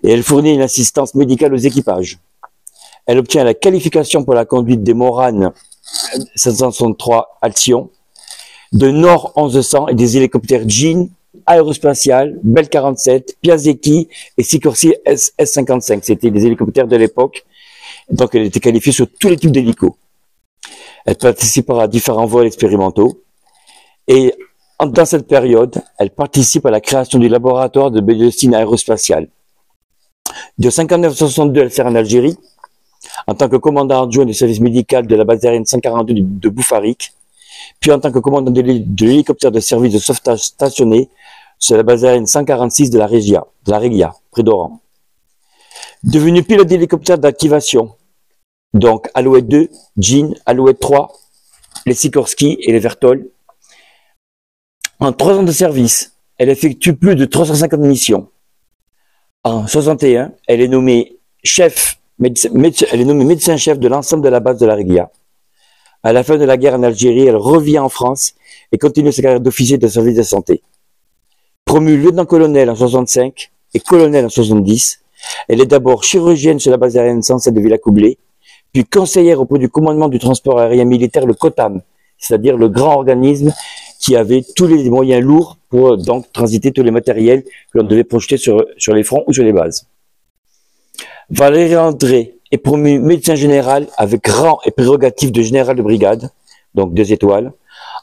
et elle fournit une assistance médicale aux équipages. Elle obtient la qualification pour la conduite des Morane 763 Alcyon, de Nord 1100 et des hélicoptères Jean, Aérospatial, Bell 47, Piasecki et Sikorsky S-55. C'était des hélicoptères de l'époque. Donc, elle était qualifiée sur tous les types d'hélicos. Elle participera à différents vols expérimentaux. Et dans cette période, elle participe à la création du laboratoire de médecine aérospatiale. De 59 à 62, elle sert en Algérie, en tant que commandant adjoint du service médical de la base aérienne 142 de Boufarik, puis en tant que commandant de l'hélicoptère de service de sauvetage stationné sur la base aérienne 146 de la Régia, près d'Oran. Devenu pilote d'hélicoptère d'activation, donc Alouette 2, Jean, Alouette 3, les Sikorsky et les Vertol. En 3 ans de service, elle effectue plus de 350 missions. En 61, elle est nommée médecin-chef de l'ensemble de la base de la Régia. À la fin de la guerre en Algérie, elle revient en France et continue sa carrière d'officier de service de santé. Promue lieutenant-colonel en 65 et colonel en 70, elle est d'abord chirurgienne sur la base aérienne 107 de Villacoublay, puis conseillère auprès du commandement du transport aérien militaire, le COTAM, c'est-à-dire le grand organisme qui avait tous les moyens lourds pour donc transiter tous les matériels que l'on devait projeter sur les fronts ou sur les bases. Valérie André est promue médecin général avec rang et prérogative de général de brigade, donc 2 étoiles,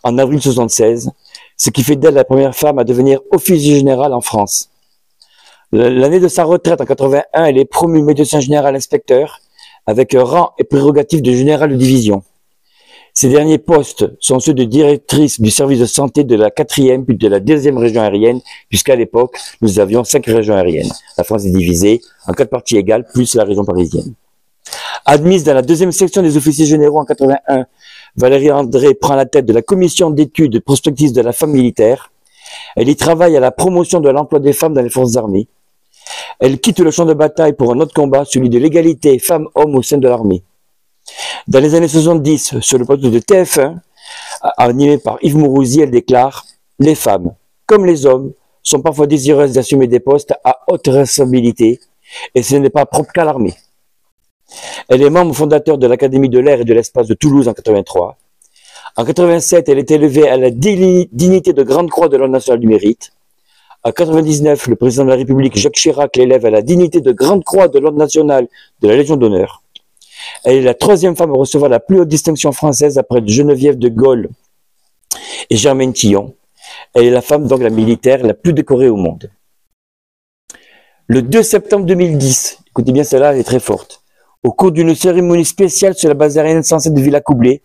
en avril 76, ce qui fait d'elle la première femme à devenir officier général en France. L'année de sa retraite en 81, elle est promue médecin général inspecteur avec rang et prérogative de général de division. Ces derniers postes sont ceux de directrice du service de santé de la 4e puis de la 2e région aérienne, puisqu'à l'époque, nous avions 5 régions aériennes. La France est divisée en 4 parties égales, plus la région parisienne. Admise dans la 2e section des officiers généraux en 81, Valérie André prend la tête de la commission d'études prospectives de la femme militaire. Elle y travaille à la promotion de l'emploi des femmes dans les forces armées. Elle quitte le champ de bataille pour un autre combat, celui de l'égalité femmes-hommes au sein de l'armée. Dans les années 70, sur le plateau de TF1, animé par Yves Mourouzi, elle déclare « Les femmes, comme les hommes, sont parfois désireuses d'assumer des postes à haute responsabilité, et ce n'est pas propre qu'à l'armée. » Elle est membre fondateur de l'Académie de l'air et de l'espace de Toulouse en 83. En 87, elle est élevée à la dignité de Grande Croix de l'Ordre national du mérite. En 99, le président de la République, Jacques Chirac, l'élève à la dignité de Grande Croix de l'Ordre national de la Légion d'honneur. Elle est la 3e femme à recevoir la plus haute distinction française après Geneviève de Gaulle et Germaine Tillon. Elle est la femme, donc la militaire, la plus décorée au monde. Le 2 septembre 2010, écoutez bien celle-là, elle est très forte, au cours d'une cérémonie spéciale sur la base aérienne 107 de Villacoublay,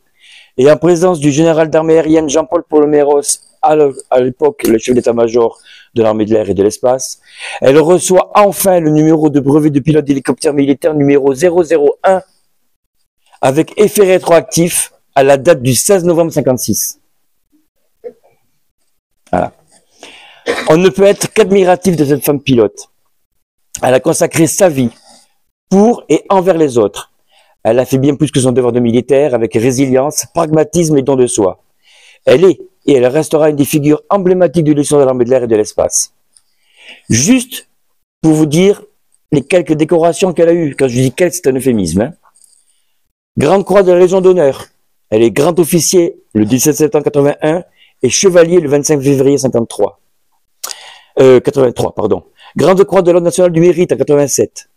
et en présence du général d'armée aérienne Jean-Paul Poloméros, à l'époque le chef d'état-major de l'armée de l'air et de l'espace, elle reçoit enfin le numéro de brevet de pilote d'hélicoptère militaire numéro 001, avec effet rétroactif à la date du 16 novembre 56. Voilà. On ne peut être qu'admiratif de cette femme pilote. Elle a consacré sa vie pour et envers les autres. Elle a fait bien plus que son devoir de militaire avec résilience, pragmatisme et don de soi. Elle est et elle restera une des figures emblématiques de l'histoire de l'armée de l'air et de l'espace. Juste pour vous dire les quelques décorations qu'elle a eues. Quand je dis quelques, c'est un euphémisme, hein. Grande Croix de la Légion d'honneur. Elle est grand officier le 17 septembre 81 et chevalier le 25 février 83. Grande Croix de l'Ordre national du mérite en 87.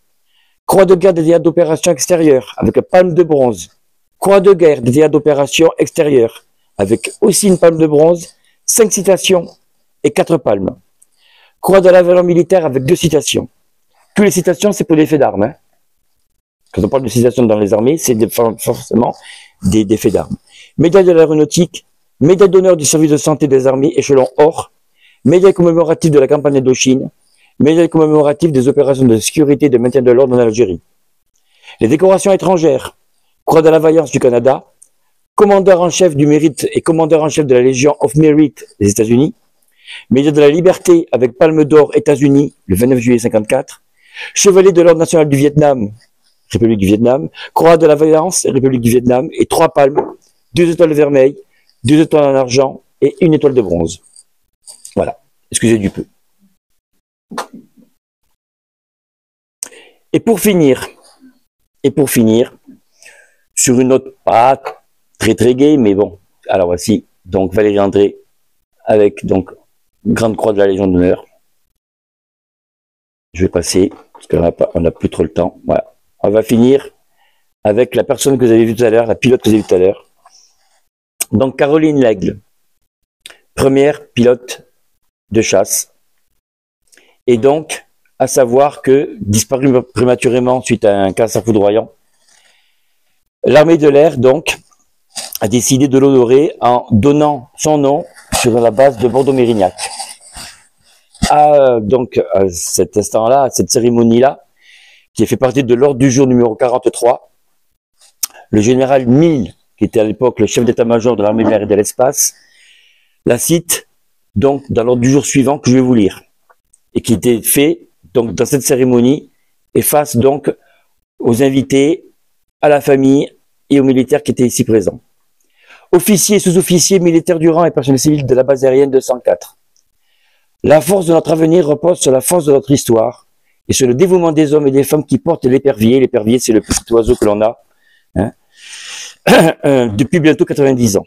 Croix de guerre des théâtres d'opération extérieures avec palme de bronze. Croix de guerre des théâtres d'opération extérieures avec aussi une palme de bronze, 5 citations et 4 palmes. Croix de la valeur militaire avec 2 citations. Toutes les citations, c'est pour des faits d'armes, hein. Quand on parle de citations dans les armées, c'est forcément des faits d'armes. Médaille de l'aéronautique, médaille d'honneur du service de santé des armées, échelon or, médaille commémorative de la campagne d'Indochine, médaille commémorative des opérations de sécurité et de maintien de l'ordre en Algérie. Les décorations étrangères, Croix de la Vaillance du Canada, commandeur en chef du mérite et commandeur en chef de la Légion of Merit des États-Unis, médaille de la Liberté avec Palme d'Or États-Unis le 29 juillet 54, chevalier de l'Ordre national du Vietnam, République du Vietnam, Croix de la Vaillance, République du Vietnam, et 3 palmes, 2 étoiles vermeilles, 2 étoiles en argent et 1 étoile de bronze. Voilà, excusez du peu. Et pour finir, sur une note pas très très gaie, mais bon, alors voici, donc Valérie André, avec donc Grande Croix de la Légion d'honneur. Je vais passer, parce qu'on n'a plus trop le temps. Voilà. On va finir avec la personne que vous avez vue tout à l'heure, la pilote que vous avez vue tout à l'heure. Donc Caroline Laigle, première pilote de chasse. Et donc, à savoir que, disparue prématurément suite à un cancer foudroyant, l'armée de l'air, donc, a décidé de l'honorer en donnant son nom sur la base de Bordeaux-Mérignac. Donc, à cet instant-là, à cette cérémonie-là, qui a fait partie de l'ordre du jour numéro 43, le général Mille, qui était à l'époque le chef d'état-major de l'armée de l'air et de l'espace, la cite donc dans l'ordre du jour suivant que je vais vous lire, et qui était fait donc dans cette cérémonie et face donc aux invités, à la famille et aux militaires qui étaient ici présents. Officiers, sous-officiers, militaires du rang et personnel civil de la base aérienne 204. La force de notre avenir repose sur la force de notre histoire et sur le dévouement des hommes et des femmes qui portent l'épervier. L'épervier, c'est le petit oiseau que l'on a depuis bientôt 90 ans.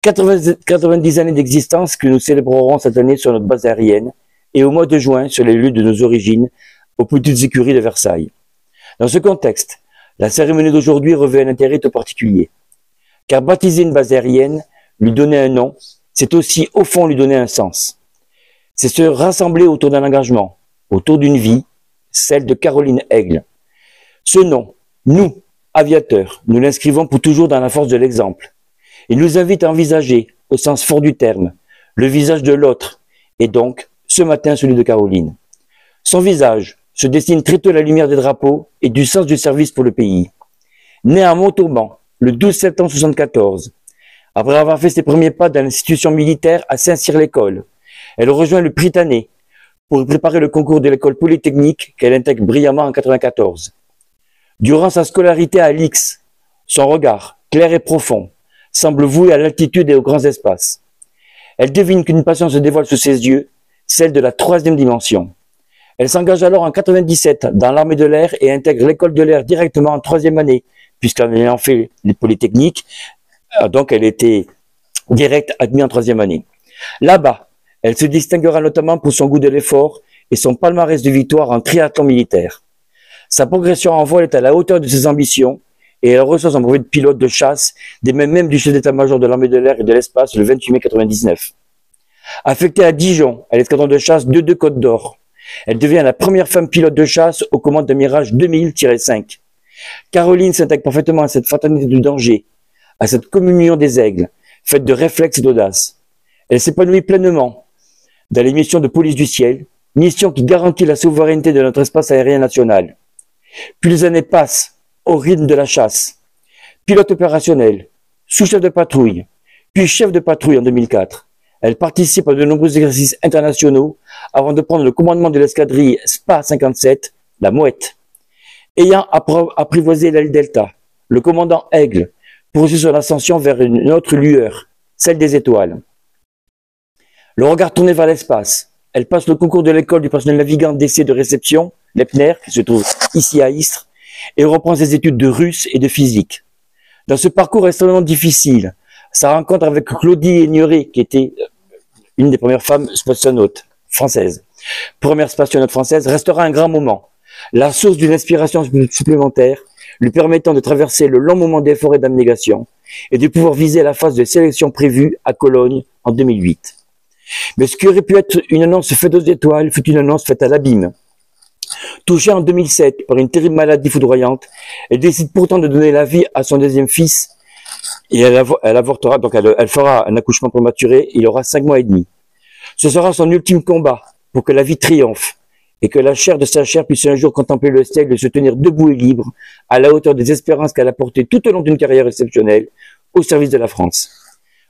90 années d'existence que nous célébrerons cette année sur notre base aérienne et au mois de juin sur les lieux de nos origines, aux petites écuries de Versailles. Dans ce contexte, la cérémonie d'aujourd'hui revêt un intérêt tout particulier. Car baptiser une base aérienne, lui donner un nom, c'est aussi au fond lui donner un sens. C'est se rassembler autour d'un engagement, autour d'une vie, celle de Caroline Laigle. Ce nom, nous, aviateurs, nous l'inscrivons pour toujours dans la force de l'exemple. Il nous invite à envisager, au sens fort du terme, le visage de l'autre, et donc, ce matin, celui de Caroline. Son visage se dessine très tôt à la lumière des drapeaux et du sens du service pour le pays. Née à Montauban, le 12 septembre 1974, après avoir fait ses premiers pas dans l'institution militaire à Saint-Cyr-l'École, elle rejoint le Prytanée pour préparer le concours de l'école polytechnique qu'elle intègre brillamment en 1994. Durant sa scolarité à Lix, son regard, clair et profond, semble voué à l'altitude et aux grands espaces. Elle devine qu'une passion se dévoile sous ses yeux, celle de la 3e dimension. Elle s'engage alors en 1997 dans l'armée de l'air et intègre l'école de l'air directement en 3e année, puisqu'en ayant fait les polytechniques, donc elle était direct admise en 3e année. Là-bas, elle se distinguera notamment pour son goût de l'effort et son palmarès de victoire en triathlon militaire. Sa progression en vol est à la hauteur de ses ambitions et elle reçoit son brevet de pilote de chasse des mains même du chef d'état-major de l'armée de l'air et de l'espace le 28 mai 1999. Affectée à Dijon, à l'escadron de chasse 2 Côte d'Or, elle devient la première femme pilote de chasse aux commandes d'un Mirage 2000-5. Caroline s'intègre parfaitement à cette fraternité du danger, à cette communion des aigles, faite de réflexes et d'audace. Elle s'épanouit pleinement dans les missions de police du ciel, mission qui garantit la souveraineté de notre espace aérien national. Puis les années passent au rythme de la chasse. Pilote opérationnel, sous-chef de patrouille, puis chef de patrouille en 2004. Elle participe à de nombreux exercices internationaux avant de prendre le commandement de l'escadrille SPA 57, la Mouette. Ayant apprivoisé l'aile Delta, le commandant Aigle poursuit son ascension vers une autre lueur, celle des étoiles. Le regard tourné vers l'espace, elle passe le concours de l'école du personnel navigant d'essai de réception, l'EPNER, qui se trouve ici à Istres, et reprend ses études de russe et de physique. Dans ce parcours extrêmement difficile, sa rencontre avec Claudie Aigneret, qui était une des premières femmes spationautes françaises, première spationaute française, restera un grand moment, la source d'une inspiration supplémentaire, lui permettant de traverser le long moment d'effort et d'abnégation, et de pouvoir viser la phase de sélection prévue à Cologne en 2008. Mais ce qui aurait pu être une annonce faite aux étoiles fut une annonce faite à l'abîme. Touchée en 2007 par une terrible maladie foudroyante, elle décide pourtant de donner la vie à son 2e fils, et elle avortera, donc elle fera un accouchement prématuré, il aura 5 mois et demi. Ce sera son ultime combat pour que la vie triomphe, et que la chair de sa chair puisse un jour contempler le ciel et se tenir debout et libre, à la hauteur des espérances qu'elle a portées tout au long d'une carrière exceptionnelle, au service de la France.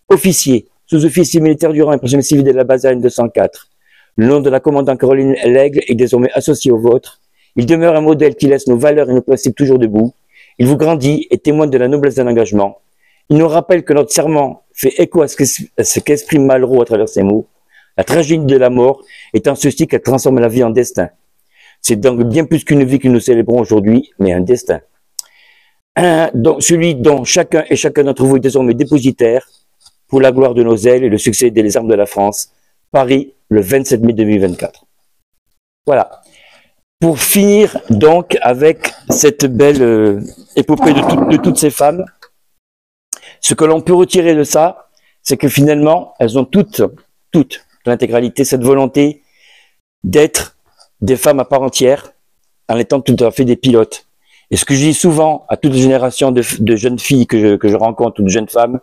Officier, sous-officier militaire du rang et personnel civil de la Basaline 204, le nom de la commandante Caroline Lègle est désormais associé au vôtre. Il demeure un modèle qui laisse nos valeurs et nos principes toujours debout. Il vous grandit et témoigne de la noblesse de l'engagement. Il nous rappelle que notre serment fait écho à ce qu'exprime Malraux à travers ses mots. La tragédie de la mort étant ceci qu'elle transforme la vie en destin. C'est donc bien plus qu'une vie que nous célébrons aujourd'hui, mais un destin. Donc celui dont chacun et chacun d'entre vous est désormais dépositaire pour la gloire de nos ailes et le succès des armes de la France. Paris, le 27 mai 2024. Voilà. Pour finir donc avec cette belle épopée de toutes ces femmes, ce que l'on peut retirer de ça, c'est que finalement, elles ont toutes, l'intégralité, cette volonté d'être des femmes à part entière, en étant tout à fait des pilotes. Et ce que je dis souvent à toute génération de jeunes filles que je rencontre, ou de jeunes femmes,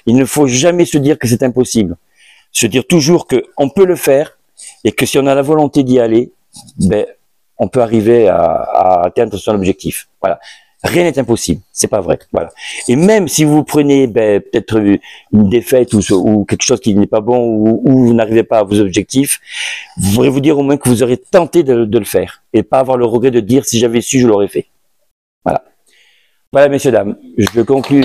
il ne faut jamais se dire que c'est impossible. Se dire toujours qu'on peut le faire, et que si on a la volonté d'y aller, ben, on peut arriver à atteindre son objectif. Voilà. Rien n'est impossible, c'est pas vrai. Voilà. Et même si vous prenez peut-être une défaite ou quelque chose qui n'est pas bon ou vous n'arrivez pas à vos objectifs, vous pourrez vous dire au moins que vous aurez tenté de le faire et pas avoir le regret de dire si j'avais su, je l'aurais fait. Voilà. Voilà, messieurs, dames, je conclue